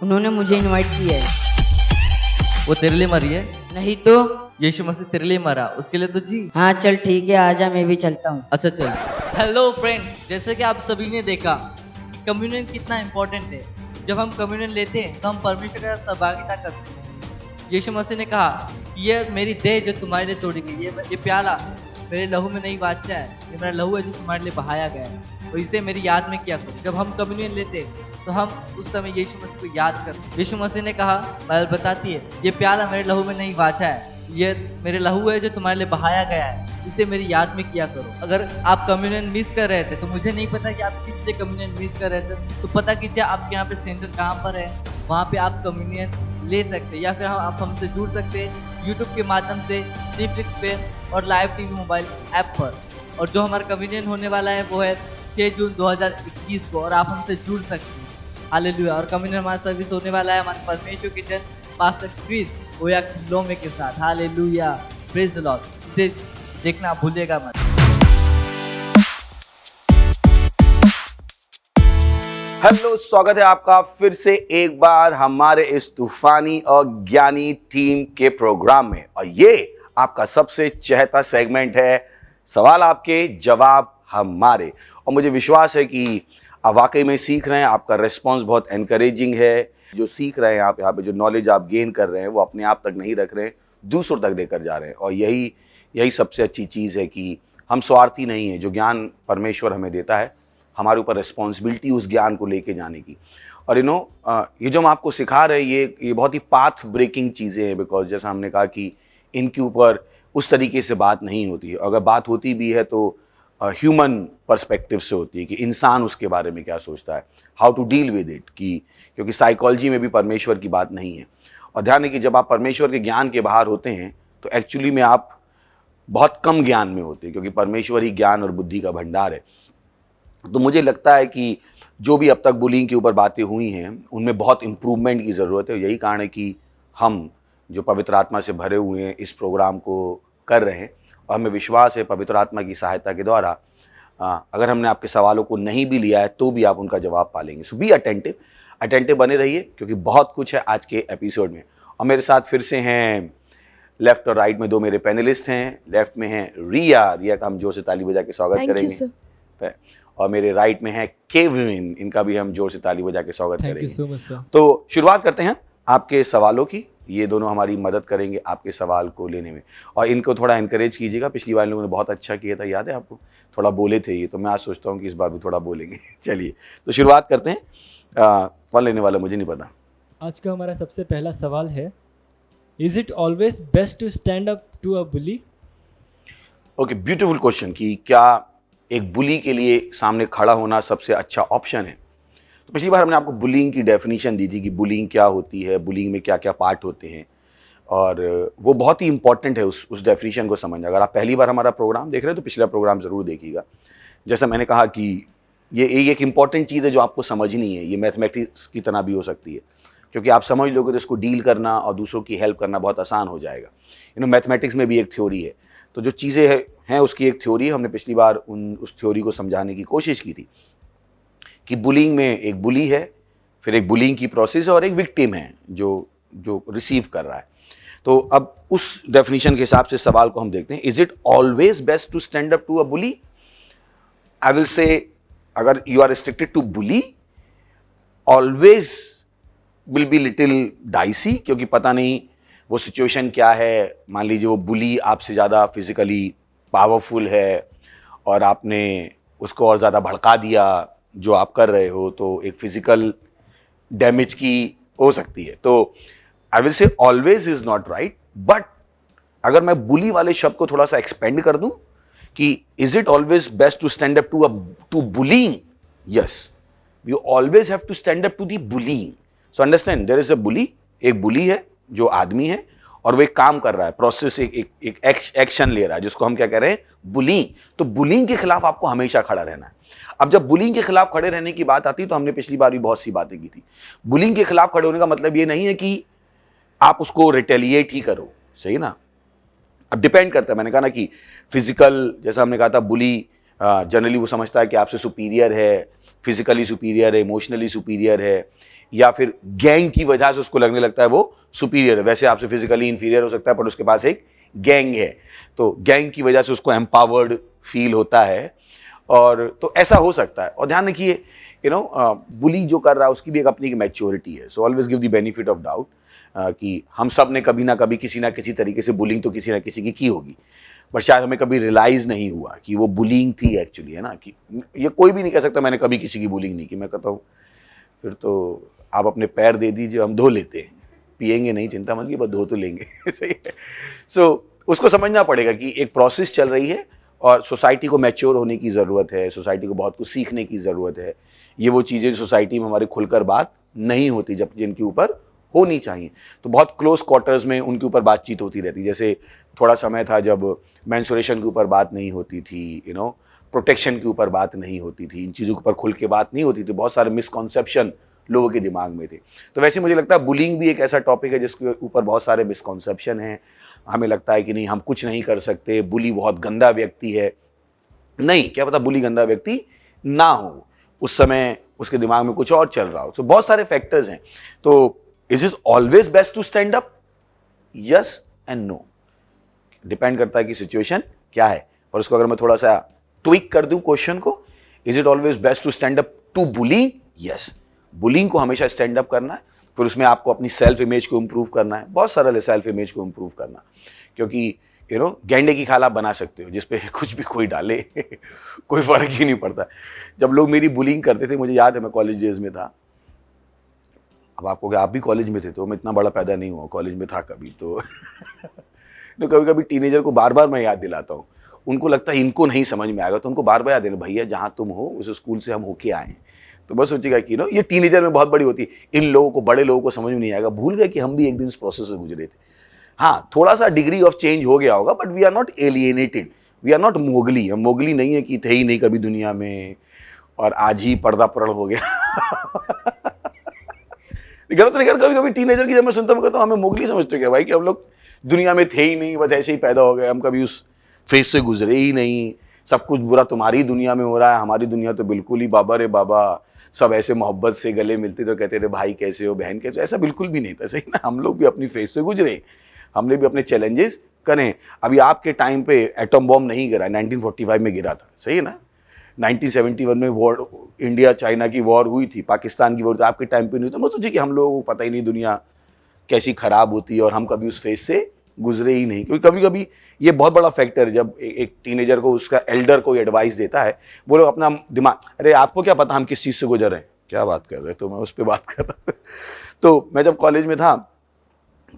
उन्होंने मुझे इनवाइट किया है। वो तेरे लिए मरी है? नहीं तो। यीशु मसीह तेरे लिए मरा, उसके लिए तो जी। हाँ चल ठीक है, आजा, मैं भी चलता हूँ। अच्छा चल। हेलो फ्रेंड, जैसे कि आप सभी ने देखा कम्युनियन कितना इंपॉर्टेंट है। जब हम कम्युनियन लेते हैं तो हम परमेश्वर के साथ सहभागिता करते हैं। यीशु मसीह ने कहा ये मेरी देह जो तुम्हारे लिए तोड़ी गई, ये प्याला मेरे लहू में नई वाचा है, ये मेरा लहू है जो तुम्हारे लिए बहाया गया है, और इसे मेरी याद में किया करो। जब हम कम्युनियन लेते हैं तो हम उस समय यीशु मसीह को याद करते हैं। यीशु मसीह ने कहा, बाइबल बताती है ये प्याला मेरे लहू में नई वाचा है, ये मेरे लहू है जो तुम्हारे लिए बहाया गया है, इसे मेरी याद में किया करो। अगर आप कम्युनियन मिस कर रहे थे तो मुझे नहीं पता कि आप किस लिए कम्युनियन मिस कर रहे थे, तो पता कीजिए आपके यहाँ पे सेंटर कहाँ पर है, वहाँ पे आप कम्युनियन ले सकते हैं, या फिर आप हमसे जुड़ सकते हैं यूट्यूब के माध्यम से, सीफ्लिक्स पे और लाइव टीवी मोबाइल ऐप पर। और जो हमारा कम्युनियन होने वाला है वो है 6 जून 2021 को, और आप हमसे जुड़ सकते हैं। हालेलुया। और कम्युनियन हमारा सर्विस होने वाला है हमारे परमेश्वर किचन पास्टर क्रिस ओया लोमे के साथ। Hallelujah, praise the Lord. इसे देखना भूलिएगा मत। हेलो, स्वागत है आपका फिर से एक बार हमारे इस तूफानी और ज्ञानी टीम के प्रोग्राम में। और ये आपका सबसे चहेता सेगमेंट है, सवाल आपके जवाब हमारे। और मुझे विश्वास है कि आप वाकई में सीख रहे हैं, आपका रिस्पॉन्स बहुत एनकरेजिंग है। जो सीख रहे हैं आप यहाँ पे, जो नॉलेज आप गेन कर रहे हैं वो अपने आप तक नहीं रख रहे हैं, दूसरों तक लेकर जा रहे हैं। और यही सबसे अच्छी चीज़ है कि हम स्वार्थी नहीं हैं। जो ज्ञान परमेश्वर हमें देता है, हमारे ऊपर रिस्पॉन्सिबिलिटी उस ज्ञान को लेके जाने की। और ये जो हम आपको सिखा रहे हैं ये बहुत ही पाथ ब्रेकिंग चीज़ें हैं, बिकॉज जैसा हमने कहा कि इनके ऊपर उस तरीके से बात नहीं होती है। अगर बात होती भी है तो ह्यूमन पर्सपेक्टिव से होती है कि इंसान उसके बारे में क्या सोचता है, how to deal with it, क्योंकि साइकोलॉजी में भी परमेश्वर की बात नहीं है। और ध्यान है कि जब आप परमेश्वर के ज्ञान के बाहर होते हैं तो एक्चुअली में आप बहुत कम ज्ञान में होते हैं, क्योंकि परमेश्वर ही ज्ञान और बुद्धि का भंडार है। तो मुझे लगता है कि जो भी अब तक बुलिंग के ऊपर बातें हुई हैं उनमें बहुत इम्प्रूवमेंट की ज़रूरत है। यही कारण है कि हम जो पवित्र आत्मा से भरे हुए हैं इस प्रोग्राम को कर रहे हैं। और हमें विश्वास है पवित्र आत्मा की सहायता के द्वारा अगर हमने आपके सवालों को नहीं भी लिया है तो भी आप उनका जवाब पालेंगे। सो बी अटेंटिव बने रहिए, क्योंकि बहुत कुछ है आज के एपिसोड में। और मेरे साथ फिर से हैं लेफ्ट और राइट में दो मेरे पैनलिस्ट हैं। लेफ्ट में है रिया का हम जोर से ताली बजा के स्वागत थैंक यू करेंगे। सर। और मेरे राइट में है केविन, इनका भी हम जोर से ताली बजा के स्वागत थैंक करेंगे। You so much sir. तो शुरुआत करते हैं आपके सवालों की। ये दोनों हमारी मदद करेंगे आपके सवाल को लेने में, और इनको थोड़ा इनकरेज कीजिएगा। पिछली बार इन लोगों ने बहुत अच्छा किया था, याद है आपको, थोड़ा बोले थे ये, तो मैं आज सोचता हूँ कि इस बार भी थोड़ा बोलेंगे। चलिए तो शुरुआत करते हैं। कौन लेने वाला मुझे नहीं पता। आज का हमारा सबसे पहला सवाल है, is it always best to stand up to a bully? Okay, beautiful question कि क्या एक बुली के लिए सामने खड़ा होना सबसे अच्छा ऑप्शन है। तो पिछली बार हमने आपको बुलिंग की डेफिनेशन दी थी कि बुलिंग क्या होती है, बुलिंग में क्या क्या पार्ट होते हैं, और वो बहुत ही इंपॉर्टेंट है उस डेफिनेशन को समझना। अगर आप पहली बार हमारा प्रोग्राम देख रहे हैं तो पिछला प्रोग्राम ज़रूर देखिएगा। जैसा मैंने कहा कि ये एक इंपॉर्टेंट चीज़ है जो आपको समझनी है। ये मैथमेटिक्स की तरह भी हो सकती है, क्योंकि आप समझ लोगे तो इसको डील करना और दूसरों की हेल्प करना बहुत आसान हो जाएगा। मैथमेटिक्स में भी एक थ्योरी है, तो जो चीज़ें हैं उसकी एक थ्योरी है। हमने पिछली बार उस थ्योरी को समझाने की कोशिश की थी कि बुलिंग में एक बुली है, फिर एक बुलिंग की प्रोसेस है, और एक विक्टिम है जो रिसीव कर रहा है। तो अब उस डेफिनेशन के हिसाब से सवाल को हम देखते हैं, is it always best to stand up to a bully? I will say, अगर you are restricted to bully, always will be little dicey, क्योंकि पता नहीं वो सिचुएशन क्या है। मान लीजिए वो बुली आपसे ज़्यादा फिजिकली पावरफुल है और आपने उसको और ज़्यादा भड़का दिया जो आप कर रहे हो, तो एक फिजिकल डैमेज की हो सकती है। तो आई विल से always is not right, but अगर मैं बुली वाले शब्द को थोड़ा सा एक्सपेंड कर दूं कि is it always best to stand up to bullying? Yes, we always have to stand up to the bullying. So understand, there is a bully, एक बुली है जो आदमी है और वो एक काम कर रहा है, प्रोसेस, एक एक्शन ले रहा है, जिसको हम क्या कह रहे हैं, बुलिंग। तो बुलिंग के खिलाफ आपको हमेशा खड़ा रहना है। अब जब बुलिंग के खिलाफ खड़े रहने की बात आती है तो हमने पिछली बार भी बहुत सी बातें की थी। बुलिंग के खिलाफ खड़े होने का मतलब ये नहीं है कि आप उसको रिटेलिएट ही करो, सही ना। अब डिपेंड करता है, मैंने कहा ना कि फिजिकल, जैसा हमने कहा था, बुली जनरली वो समझता है कि आपसे सुपीरियर है, फिजिकली सुपीरियर है, इमोशनली सुपीरियर है, या फिर गैंग की वजह से उसको लगने लगता है वो सुपीरियर है। वैसे आपसे फिजिकली इंफीरियर हो सकता है, पर उसके पास एक गैंग है, तो गैंग की वजह से उसको एम्पावर्ड फील होता है, और तो ऐसा हो सकता है। और ध्यान रखिए, बुली जो कर रहा है उसकी भी एक अपनी मैच्योरिटी है। So always give the benefit of doubt कि हम सब ने कभी ना कभी किसी ना किसी तरीके से बुलिंग तो किसी ना किसी की होगी, पर शायद हमें कभी रियलाइज नहीं हुआ कि वो बुलिंग थी एक्चुअली, है ना। कि ये कोई भी नहीं कह सकता मैंने कभी किसी की बुलिंग नहीं की। मैं कहता हूँ फिर तो आप अपने पैर दे दीजिए, हम धो लेते हैं, पिएंगे नहीं, चिंता मत कीजिए, बस धो तो लेंगे। सही है। सो उसको समझना पड़ेगा कि एक प्रोसेस चल रही है और सोसाइटी को मैच्योर होने की ज़रूरत है, सोसाइटी को बहुत कुछ सीखने की ज़रूरत है। ये वो चीज़ें सोसाइटी में हमारे खुलकर बात नहीं होती, जब जिनके ऊपर होनी चाहिए। तो बहुत क्लोज क्वार्टर्स में उनके ऊपर बातचीत होती रहती। जैसे थोड़ा समय था जब मेंस्ट्रुएशन के ऊपर बात नहीं होती थी, प्रोटेक्शन के ऊपर बात नहीं होती थी, इन चीज़ों के ऊपर खुल के बात नहीं होती थी, बहुत सारे मिसकॉन्सेप्शन लोगों के दिमाग में थे। तो वैसे मुझे लगता है बुलिंग भी एक ऐसा टॉपिक है जिसके ऊपर बहुत सारे मिसकॉन्सेप्शन हैं। हमें लगता है कि नहीं, हम कुछ नहीं कर सकते, बुली बहुत गंदा व्यक्ति है। नहीं, क्या पता बुली गंदा व्यक्ति ना हो, उस समय उसके दिमाग में कुछ और चल रहा हो। तो बहुत सारे फैक्टर्स हैं। तो is it always best to stand up? Yes and no, depend करता है कि सिचुएशन क्या है। और उसको अगर मैं थोड़ा सा ट्विक कर दूं क्वेश्चन को, is it always best to stand up to bullying? Yes, bullying को हमेशा स्टैंड अप करना है। फिर उसमें आपको अपनी सेल्फ इमेज को इम्प्रूव करना है। बहुत सरल है सेल्फ इमेज को इम्प्रूव करना, क्योंकि गेंडे की खाल आप बना सकते हो जिसपे कुछ भी कोई डाले कोई फर्क ही नहीं पड़ता। जब लोग मेरी बुलिंग करते थे, मुझे याद है मैं कॉलेज डेज में था। अब आपको क्या, आप भी कॉलेज में थे, तो मैं इतना बड़ा पैदा नहीं हुआ, कॉलेज में था कभी तो कभी कभी टीनेजर को बार बार मैं याद दिलाता हूँ। उनको लगता है इनको नहीं समझ में आएगा, तो उनको बार बार याद देना, भैया जहाँ तुम हो उस स्कूल से हम होके आए हैं। तो बस सोचिएगा कि ये टीनेजर में बहुत बड़ी होती है। इन लोगों को, बड़े लोगों को समझ में नहीं आएगा, भूल गए कि हम भी एक दिन इस प्रोसेस से गुजरे थे। हाँ, थोड़ा सा डिग्री ऑफ चेंज हो गया होगा, but we are not alienated, we are not Mowgli. हम मोगली नहीं है कि थे ही नहीं कभी दुनिया में और आज ही पर्दा प्रण हो गया। गलत नहीं कर, कभी कभी टीनेजर की जब मैं सुनता हूँ कहता हूँ हमें मोगली समझते हो क्या भाई, कि हम लोग दुनिया में थे ही नहीं, बस ऐसे ही पैदा हो गए, हम कभी उस फेस से गुजरे ही नहीं, सब कुछ बुरा तुम्हारी दुनिया में हो रहा है, हमारी दुनिया तो बिल्कुल ही बाबा रे बाबा, सब ऐसे मोहब्बत से गले मिलते तो कहते थे भाई कैसे हो, बहन कैसे हो। ऐसा बिल्कुल भी नहीं था, सही ना। हम लोग भी अपनी फेस से गुजरे, हमने भी अपने चैलेंजेस करें। अभी आपके टाइम पे एटम बॉम्ब नहीं गिरा, 1945 में गिरा था, सही है ना। 1971 में वॉर, इंडिया चाइना की वॉर हुई थी, पाकिस्तान की वॉर थी, आपके टाइम पे नहीं हुई। तो मैं सोची कि हम लोगों को पता ही नहीं दुनिया कैसी खराब होती है और हम कभी उस फेज से गुजरे ही नहीं। क्योंकि कभी कभी ये बहुत बड़ा फैक्टर है, जब एक टीनेजर को उसका एल्डर कोई एडवाइस देता है, वो लोग अपना दिमाग, अरे आपको क्या पता हम किस चीज़ से गुजर रहे हैं, क्या बात कर रहे हैं, तो मैं उस पर बात कर रहा तो मैं जब कॉलेज में था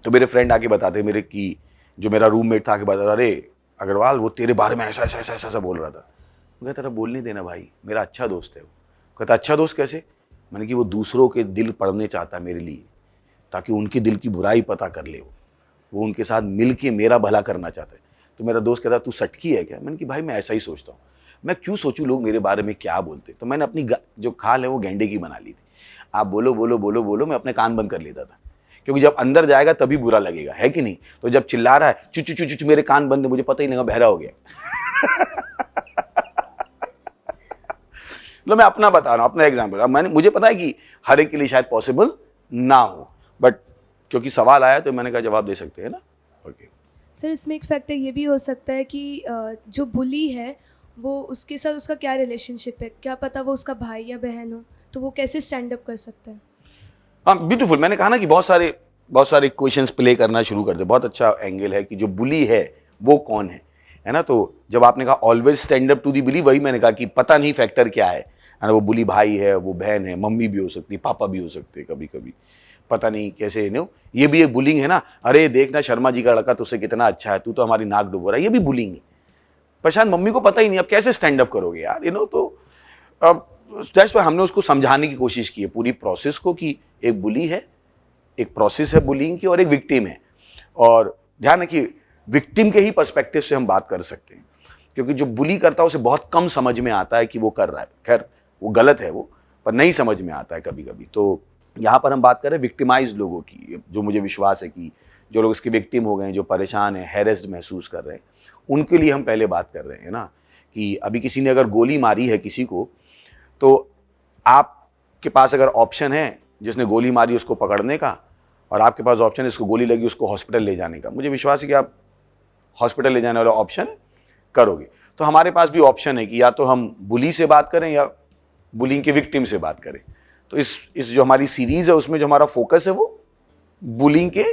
तो मेरे फ्रेंड आके बताते, मेरे की जो मेरा रूममेट था, आके बता, अरे अग्रवाल वो तेरे बारे में ऐसा ऐसा ऐसा ऐसा बोल रहा था। मैं कहता, तेरा बोल नहीं देना भाई, मेरा अच्छा दोस्त है वो। कहता, अच्छा दोस्त कैसे? मैंने कि वो दूसरों के दिल पढ़ने चाहता है मेरे लिए, ताकि उनके दिल की बुराई पता कर ले, वो उनके साथ मिल के मेरा भला करना चाहता है। तो मेरा दोस्त कहता, तू सटकी है क्या? मैंने कि भाई मैं ऐसा ही सोचता हूँ, मैं क्यों सोचूं लोग मेरे बारे में क्या बोलते। तो मैंने अपनी जो खाल है वो गेंडे की बना ली थी। आप बोलो बोलो बोलो बोलो, मैं अपने कान बंद कर लेता था, क्योंकि जब अंदर जाएगा तभी बुरा लगेगा, है कि नहीं। तो जब चिल्ला रहा है चुच चुच चुच, मेरे कान बंद है, मुझे पता ही नहीं लगा, बहरा हो गया। तो मैं अपना बता रहा हूँ, अपना एग्जाम्पल। मैंने, मुझे पता है कि हर एक के लिए शायद पॉसिबल ना हो, बट क्योंकि सवाल आया तो मैंने कहा जवाब दे सकते हैं ना। ओके सर, इसमें एक फैक्टर ये भी हो सकता है कि जो बुली है वो उसके साथ उसका क्या रिलेशनशिप है, क्या पता वो उसका भाई या बहन हो, तो वो कैसे स्टैंड अप कर सकता है। हाँ, ब्यूटीफुल। मैंने कहा ना कि बहुत सारे क्वेश्चंस प्ले करना शुरू कर दे। बहुत अच्छा एंगल है कि जो बुली है वो कौन है ना। तो जब आपने कहा always stand up to the bully, वही मैंने कहा कि पता नहीं फैक्टर क्या है ना। वो बुली भाई है, वो बहन है, मम्मी भी हो सकती है, पापा भी हो सकते हैं, कभी कभी पता नहीं कैसे नो, ये भी एक बुलिंग है ना। अरे देखना शर्मा जी का लड़का तुझसे कितना अच्छा है, तू तो हमारी नाक डुबो रहा है, ये भी बुलिंग है। पर शायद मम्मी को पता ही नहीं, अब कैसे स्टैंड अप करोगे यार, तो अब दैट्स व्हाई हमने उसको समझाने की कोशिश की है पूरी प्रोसेस को, कि एक बुली है, एक प्रोसेस है बुलिंग की, और एक विक्टिम है। और ध्यान रखिए, विक्टिम के ही पर्सपेक्टिव से हम बात कर सकते हैं, क्योंकि जो बुली करता है उसे बहुत कम समझ में आता है कि वो कर रहा है। खैर वो गलत है, वो पर नहीं समझ में आता है कभी कभी। तो यहाँ पर हम बात कर रहे हैं विक्टिमाइज लोगों की, जो मुझे विश्वास है कि जो लोग इसके विक्टिम हो गए हैं, जो परेशान हैं, हैरेस्ड महसूस कर रहे हैं, उनके लिए हम पहले बात कर रहे हैं ना। कि अभी किसी ने अगर गोली मारी है किसी को, तो आपके पास अगर ऑप्शन है जिसने गोली मारी उसको पकड़ने का, और आपके पास ऑप्शन है इसको गोली लगी उसको हॉस्पिटल ले जाने का, मुझे विश्वास है कि आप हॉस्पिटल ले जाने वाला ऑप्शन करोगे। तो हमारे पास भी ऑप्शन है कि या तो हम बुली से बात करें या बुलिंग के विक्टिम से बात करें। तो इस जो हमारी सीरीज है उसमें जो हमारा फोकस है वो बुलिंग के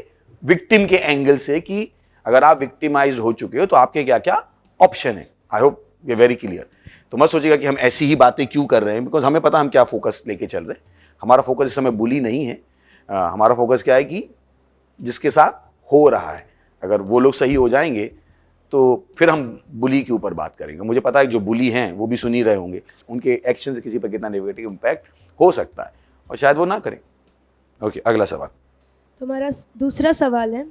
विक्टिम के एंगल से, कि अगर आप विक्टिमाइज्ड हो चुके हो तो आपके क्या क्या ऑप्शन है। आई होप ये वेरी क्लियर। तो मत सोचिएगा कि हम ऐसी ही बातें क्यों कर रहे हैं, बिकॉज हमें पता हम क्या फोकस लेके चल रहे हैं। हमारा फोकस इस समय बुली नहीं है। हमारा फोकस क्या है कि जिसके साथ हो रहा है, अगर वो लोग सही हो जाएंगे तो फिर हम बुली के ऊपर बात करेंगे। मुझे पता है जो बुली हैं वो भी सुन ही रहे होंगे, उनके एक्शन से किसी पर कितना नेगेटिव इम्पैक्ट हो सकता है, और शायद वो ना करें। ओके, अगला सवाल। तो हमारा दूसरा सवाल है,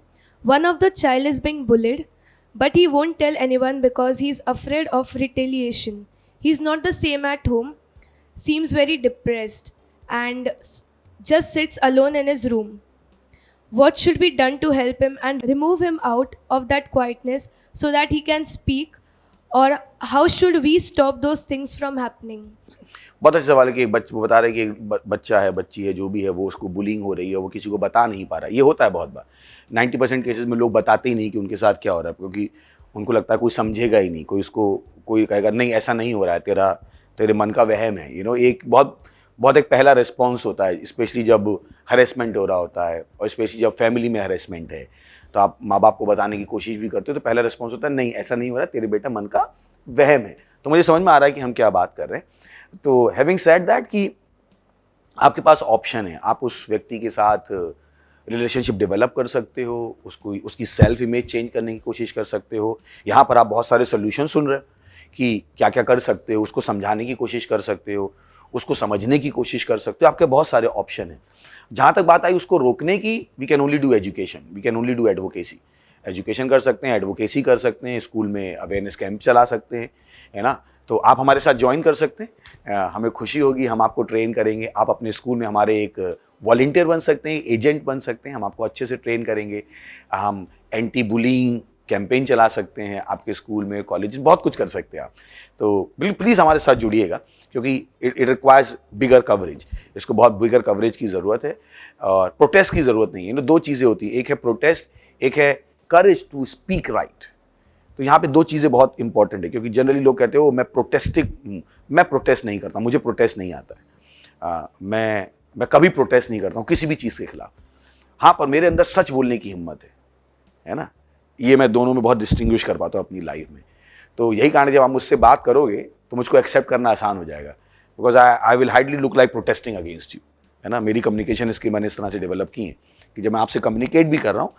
one of the child is being bullied but he won't tell anyone because he is afraid of retaliation. He is not the same at home, seems very depressed and just sits alone in his room. What should be done to help him and remove him out of that quietness so that he can speak, or how should we stop those things from happening? बहुत अच्छा सवाल है कि वो बता रहे हैं कि बच्चा है, बच्ची है, जो भी है, वो उसको बुलिंग हो रही है, वो किसी को बता नहीं पा रहा है। ये होता है बहुत बार। 90% केसेस में लोग बताते ही नहीं कि उनके साथ क्या हो रहा है, क्योंकि उनको लगता है कोई समझेगा ही नहीं, कोई कहेगा नहीं ऐसा नहीं हो रहा है, तेरे मन का वहम है। एक बहुत एक पहला रिस्पॉन्स होता है, स्पेशली जब हरेसमेंट हो रहा होता है, और स्पेशली जब फैमिली में हरेसमेंट है, तो आप माँ बाप को बताने की कोशिश भी करते हो, तो पहला रिस्पॉन्स होता है नहीं ऐसा नहीं हो रहा है, तेरे बेटा मन का वहम है। तो मुझे समझ में आ रहा है कि हम क्या बात कर रहे हैं। तो हैविंग सेड दैट, कि आपके पास ऑप्शन है, आप उस व्यक्ति के साथ रिलेशनशिप डेवलप कर सकते हो, उसकी सेल्फ इमेज चेंज करने की कोशिश कर सकते हो। यहाँ पर आप बहुत सारे सोल्यूशन सुन रहे हो कि क्या क्या कर सकते हो, उसको समझाने की कोशिश कर सकते हो, उसको समझने की कोशिश कर सकते हो। आपके बहुत सारे ऑप्शन हैं। जहाँ तक बात आई उसको रोकने की, we can only do education, we can only do advocacy. Education कर सकते हैं, एडवोकेसी कर सकते हैं, स्कूल में अवेयरनेस कैंप चला सकते हैं, है ना। तो आप हमारे साथ ज्वाइन कर सकते हैं, हमें खुशी होगी, हम आपको ट्रेन करेंगे। आप अपने स्कूल में हमारे एक वॉलंटियर बन सकते हैं, एजेंट बन सकते हैं, हम आपको अच्छे से ट्रेन करेंगे। हम एंटी बुलिंग कैंपेन चला सकते हैं आपके स्कूल में, कॉलेज में, बहुत कुछ कर सकते हैं आप। तो प्लीज़ हमारे साथ जुड़िएगा, क्योंकि इट रिक्वायर्स बिगर कवरेज। इसको बहुत बिगर कवरेज की ज़रूरत है, और प्रोटेस्ट की ज़रूरत नहीं है। दो चीज़ें होती हैं, एक है प्रोटेस्ट, एक है करेज टू स्पीक राइट। तो यहाँ पे दो चीज़ें बहुत इंपॉर्टेंट है, क्योंकि जनरली लोग कहते हो मैं प्रोटेस्ट नहीं करता, मुझे प्रोटेस्ट नहीं आता है, मैं कभी प्रोटेस्ट नहीं करता हूँ किसी भी चीज़ के खिलाफ। हाँ, पर मेरे अंदर सच बोलने की हिम्मत है ना। ये मैं दोनों में बहुत डिस्टिंग्विश कर पाता हूँ अपनी लाइफ में। तो यही कारण है जब आप मुझसे बात करोगे तो मुझको एक्सेप्ट करना आसान हो जाएगा, because I will hardly look like protesting against you, है ना। मेरी कम्युनिकेशन स्किल मैंने इस तरह से डेवलप की है कि जब मैं आपसे कम्युनिकेट भी कर रहा हूँ,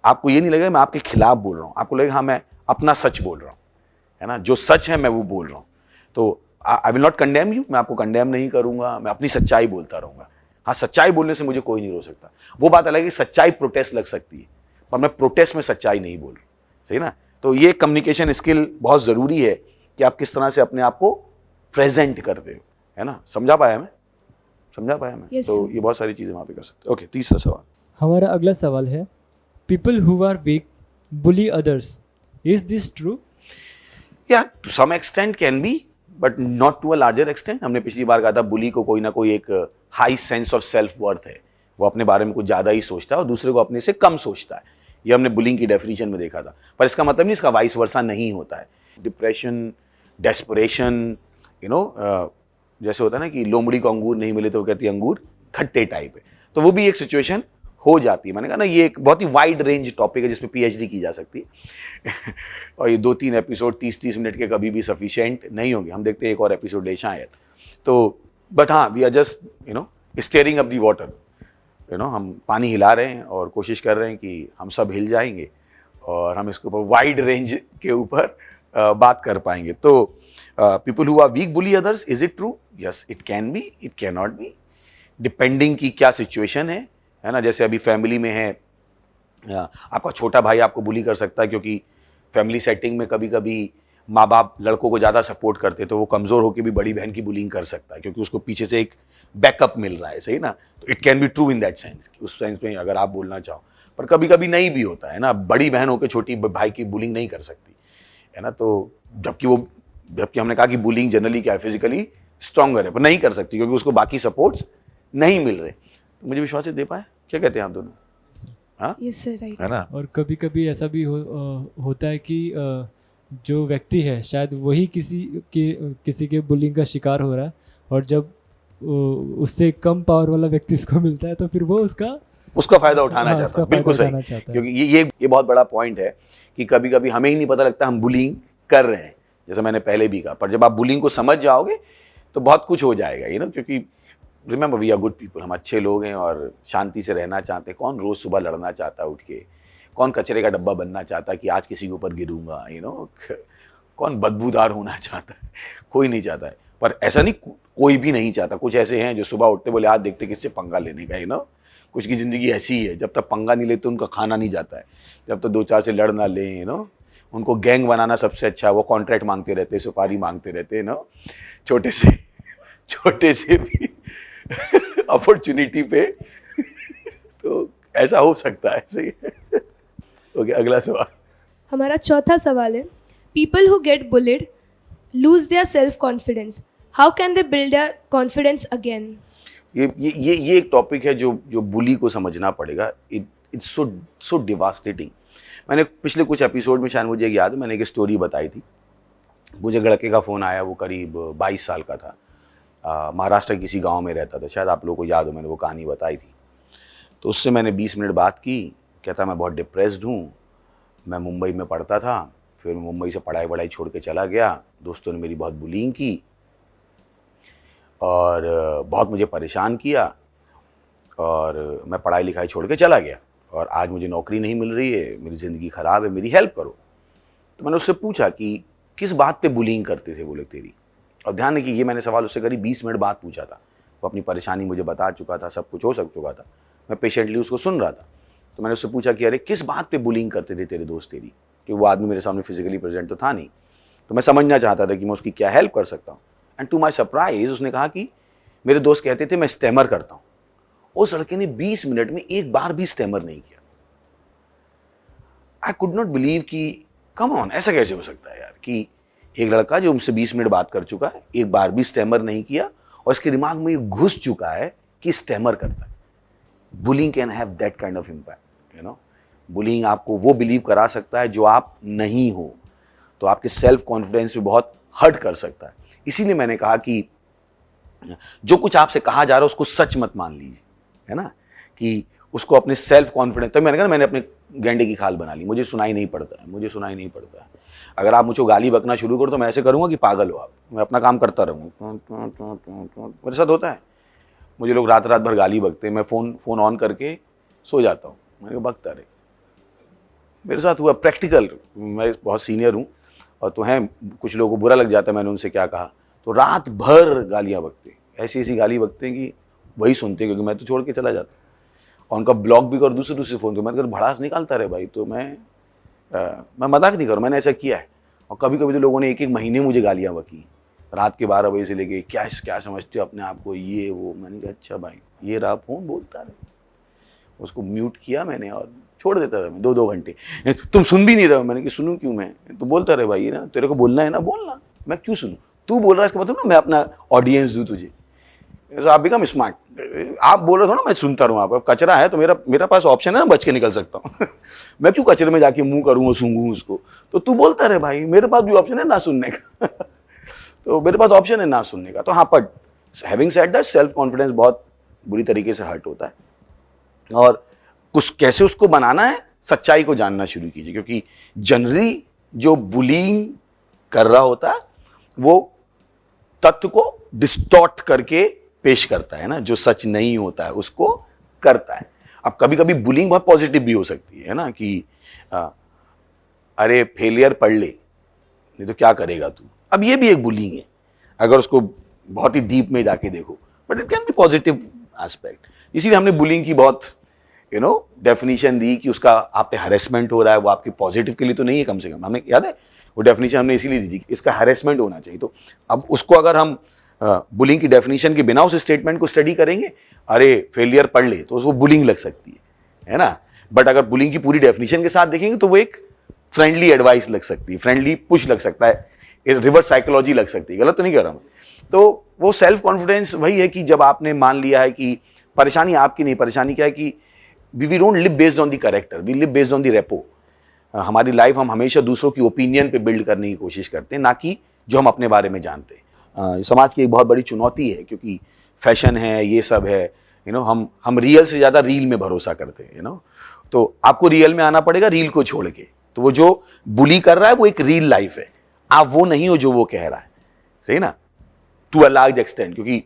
आपको ये नहीं लगेगा मैं आपके खिलाफ बोल रहा हूँ, आपको लगेगा हाँ मैं अपना सच बोल रहा हूँ, है ना। जो सच है मैं वो बोल रहा हूँ। तो I will not condemn you, मैं आपको कंडेम नहीं करूँगा, मैं अपनी सच्चाई बोलता रहूँगा। हाँ, सच्चाई बोलने से मुझे कोई नहीं रोक सकता। वो बात अलग है कि सच्चाई प्रोटेस्ट लग सकती है, पर मैं प्रोटेस्ट में सच्चाई नहीं बोल रहा, सही ना। तो ये कम्युनिकेशन स्किल बहुत ज़रूरी है कि आप किस तरह से अपने आप को प्रेजेंट करते हो, है ना। समझा पाया मैं? Yes, तो sir. ये बहुत सारी चीज़ें वहाँ पे कर सकते हो। ओके, तीसरा सवाल। हमारा अगला सवाल है, people who are weak bully others, is this true? या to some extent can be, but not to a larger extent. हमने पिछली बार कहा था बुली को कोई ना कोई एक high sense of self worth है, वो अपने बारे में कुछ ज़्यादा ही सोचता है और दूसरे को अपने से कम सोचता है। ये हमने बुलिंग की डेफिनेशन में देखा था, पर इसका मतलब नहीं इसका वाइस वर्सा नहीं होता है। डिप्रेशन, डेस्परेशन, जैसे होता है ना कि लोमड़ी को अंगूर नहीं मिले तो वो कहती है अंगूर खट्टे टाइप है, तो वो भी एक सिचुएशन हो जाती है। मैंने कहा ना ये एक बहुत ही वाइड रेंज टॉपिक है जिसपे पीएचडी की जा सकती है और ये 2-3 एपिसोड 30-30 मिनट के कभी भी सफिशिएंट नहीं होंगे। हम देखते हैं एक और एपिसोड ले शायद। तो बट हाँ, we are just stirring up the water, हम पानी हिला रहे हैं और कोशिश कर रहे हैं कि हम सब हिल जाएंगे और हम इसके ऊपर वाइड रेंज के ऊपर बात कर पाएंगे। तो people who are weak bully others, is it true? Yes, it can be, it can not be, depending की क्या सिचुएशन है ना। जैसे अभी फैमिली में है, आपका छोटा भाई आपको बुली कर सकता है, क्योंकि फैमिली सेटिंग में कभी कभी माँ बाप लड़कों को ज़्यादा सपोर्ट करते, तो वो कमज़ोर होकर भी बड़ी बहन की बुलिंग कर सकता है, क्योंकि उसको पीछे से एक बैकअप मिल रहा है, सही ना। तो it can be true in that sense, उस सेंस में अगर आप बोलना चाहो। पर कभी कभी नहीं भी होता है ना, बड़ी बहन होकर छोटी भाई की बुलिंग नहीं कर सकती, है ना। तो जबकि हमने कहा कि बुलिंग जनरली क्या है, फिजिकली स्ट्रॉन्गर है, पर नहीं कर सकती क्योंकि उसको बाकी सपोर्ट्स नहीं मिल रहे। तो मुझे विश्वास है दे पाए। क्या कहते हैं आप दोनों? हाँ, Yes, sir, right. है ना। और कभी कभी ऐसा भी होता है कि जो व्यक्ति है शायद वही किसी के बुलिंग का शिकार हो रहा है, और जब उससे कम पावर वाला व्यक्ति इसको मिलता है तो फिर वो उसका फायदा उठाना चाहता है। बिल्कुल सही, क्योंकि ये बहुत बड़ा पॉइंट है कि कभी कभी हमें ही नहीं पता लगता हम बुलिंग कर रहे हैं, जैसे मैंने पहले भी कहा। पर जब आप बुलिंग को समझ जाओगे तो बहुत कुछ हो जाएगा, क्योंकि remember we are good people, हम अच्छे लोग हैं और शांति से रहना चाहते हैं। कौन रोज़ सुबह लड़ना चाहता है उठ के? कौन कचरे का डब्बा बनना चाहता है कि आज किसी के ऊपर गिरूंगा? कौन बदबूदार होना चाहता है? कोई नहीं चाहता है। पर ऐसा नहीं, कोई भी नहीं चाहता। कुछ ऐसे हैं जो सुबह उठते बोले आज देखते किससे पंगा लेने का, कुछ की ज़िंदगी ऐसी ही है, जब तक पंगा नहीं लेते उनका खाना नहीं जाता है, जब तक 2-4 से लड़ ना लें, उनको गैंग बनाना सबसे अच्छा है। वो कॉन्ट्रैक्ट मांगते रहते, सुपारी मांगते रहते, छोटे से भी अपॉर्चुनिटी पे तो ऐसा हो सकता है, सही है। ओके, अगला सवाल। हमारा चौथा सवाल है, people who get bullied lose their self confidence, how can they build their confidence again? ये एक टॉपिक है जो बुली को समझना पड़ेगा। It's so devastating. मैंने पिछले कुछ एपिसोड में, शायद मुझे याद है, मैंने एक स्टोरी बताई थी। मुझे लड़के का फ़ोन आया, वो करीब 22 साल का था, महाराष्ट्र किसी गांव में रहता था। शायद आप लोगों को याद हो, मैंने वो कहानी बताई थी। तो उससे मैंने 20 मिनट बात की। कहता मैं बहुत डिप्रेस्ड हूँ, मैं मुंबई में पढ़ता था, फिर मुंबई से पढ़ाई छोड़ के चला गया, दोस्तों ने मेरी बहुत बुलिंग की और बहुत मुझे परेशान किया, और मैं पढ़ाई लिखाई छोड़ के चला गया और आज मुझे नौकरी नहीं मिल रही है, मेरी ज़िंदगी ख़राब है, मेरी हेल्प करो। तो मैंने उससे पूछा कि किस बात पे बुलिंग करते थे वो लोग तेरी? और ध्यान रखिए, ये मैंने सवाल उससे करीब 20 मिनट बाद पूछा था। वो अपनी परेशानी मुझे बता चुका था, सब कुछ हो चुका था, मैं पेशेंटली उसको सुन रहा था। तो मैंने उससे पूछा कि अरे किस बात पे बुलिंग करते थे तेरे दोस्त तेरी? कि वो आदमी मेरे सामने फिजिकली प्रेजेंट तो था नहीं, तो मैं समझना चाहता था कि मैं उसकी क्या हेल्प कर सकता हूँ। एंड टू माई सरप्राइज उसने कहा कि मेरे दोस्त कहते थे मैं स्टेमर करता हूँ। उस लड़के ने 20 मिनट में एक बार भी स्टेमर नहीं किया। आई कुड नॉट बिलीव कि कम ऑन, ऐसा कैसे हो सकता है यार कि एक लड़का जो हमसे 20 मिनट बात कर चुका है, एक बार भी स्टेमर नहीं किया, और इसके दिमाग में ये घुस चुका है कि स्टेमर करता है। Bullying can have that kind of impact, bullying आपको वो बिलीव करा सकता है जो आप नहीं हो, तो आपके सेल्फ कॉन्फिडेंस पे बहुत हर्ट कर सकता है। इसीलिए मैंने कहा कि जो कुछ आपसे कहा जा रहा है उसको सच मत मान लीजिए, है ना, कि उसको अपने सेल्फ कॉन्फिडेंस। तो मैंने कहा मैंने अपने गेंडे की खाल बना ली, मुझे सुनाई नहीं पड़ता है, मुझे सुनाई नहीं पड़ता है। अगर आप मुझको गाली बकना शुरू करो तो मैं ऐसे करूँगा कि पागल हो आप, मैं अपना काम करता रहूँगा। मेरे साथ होता है, मुझे लोग रात रात भर गाली बकते हैं, मैं फ़ोन ऑन करके सो जाता हूँ, मैंने कहा बकता रहे। मेरे साथ हुआ प्रैक्टिकल, मैं बहुत सीनियर हूँ और तो हैं, कुछ लोगों को बुरा लग जाता है मैंने उनसे क्या कहा, तो रात भर गालियाँ बकते, ऐसी ऐसी गाली बकते हैं कि वही सुनते हैं, क्योंकि मैं तो छोड़ के चला जाता और उनका ब्लॉक भी कर दूसरे फ़ोन तो मैं अगर भड़ास निकालता रहे भाई, तो मैं मजाक नहीं करूँ, मैंने ऐसा किया है। और कभी कभी तो लोगों ने 1-1 महीने मुझे गालियाँ बकी, रात के 12 बजे से लेके क्या समझते हो अपने आप को, ये वो। मैंने कहा अच्छा भाई, ये रहा फ़ोन, बोलता रहे। उसको म्यूट किया मैंने और छोड़ देता था मैं 2-2 घंटे। तुम सुन भी नहीं रहे हो, मैंने कि सुनूं क्यों मैं, तो बोलता रहे भाई, ना तेरे को बोलना है ना बोलना, मैं क्यों सुनूं, तू बोल रहा है इसका मतलब ना मैं अपना ऑडियंस दूं तुझे। आप बिकम स्मार्ट, आप बोल रहे हो ना मैं सुनता रहूँ, आप कचरा है तो मेरा पास ऑप्शन है ना, बच के निकल सकता हूँ। मैं क्यों कचरे में जाके मुंह करूँ और सूंघूं उसको, तो तू बोलता रहे भाई, मेरे पास भी ऑप्शन है ना सुनने का। तो मेरे पास ऑप्शन है ना सुनने का। तो हाँ, but having said that, self confidence बहुत बुरी तरीके से हर्ट होता है, और कुछ कैसे उसको बनाना है, सच्चाई को जानना शुरू कीजिए, क्योंकि जनरली जो बुलिंग कर रहा होता है वो तथ्य को डिस्टॉर्ट करके पेश करता है ना, जो सच नहीं होता है उसको करता है। अब कभी कभी बुलिंग बहुत पॉजिटिव भी हो सकती है ना, कि अरे फेलियर पढ़ ले नहीं तो क्या करेगा तू, अब ये भी एक बुलिंग है अगर उसको बहुत ही डीप में जाके देखो, but it can B positive aspect. इसीलिए हमने बुलिंग की बहुत डेफिनेशन दी कि उसका आप पे हरेसमेंट हो रहा है, वो आपके पॉजिटिव के लिए तो नहीं है, कम से कम हमें याद है वो डेफिनेशन हमने इसीलिए दी थी कि इसका हरेसमेंट होना चाहिए। तो अब उसको अगर हम बुलिंग की डेफिनेशन के बिना उस स्टेटमेंट को स्टडी करेंगे, अरे फेलियर पढ़ ले, तो उसको बुलिंग लग सकती है ना। बट अगर बुलिंग की पूरी डेफिनेशन के साथ देखेंगे तो वो एक फ्रेंडली एडवाइस लग सकती है, फ्रेंडली पुश लग सकता है, रिवर्स साइकोलॉजी लग सकती है। गलत तो नहीं कर रहा मैं। तो वो सेल्फ कॉन्फिडेंस वही है कि जब आपने मान लिया है कि परेशानी आपकी नहीं, परेशानी क्या है कि we don't live based on the character, we live based on the repo. हमारी लाइफ हम हमेशा दूसरों की ओपिनियन पे बिल्ड करने की कोशिश करते हैं, ना कि जो हम अपने बारे में जानते हैं। समाज की एक बहुत बड़ी चुनौती है, क्योंकि फैशन है, ये सब है, हम रियल से ज़्यादा रील में भरोसा करते हैं। तो आपको रियल में आना पड़ेगा रील को छोड़ के। तो वो जो बुली कर रहा है वो एक रियल लाइफ है, आप वो नहीं हो जो वो कह रहा है, सही ना, टू अ लार्ज एक्सटेंट। क्योंकि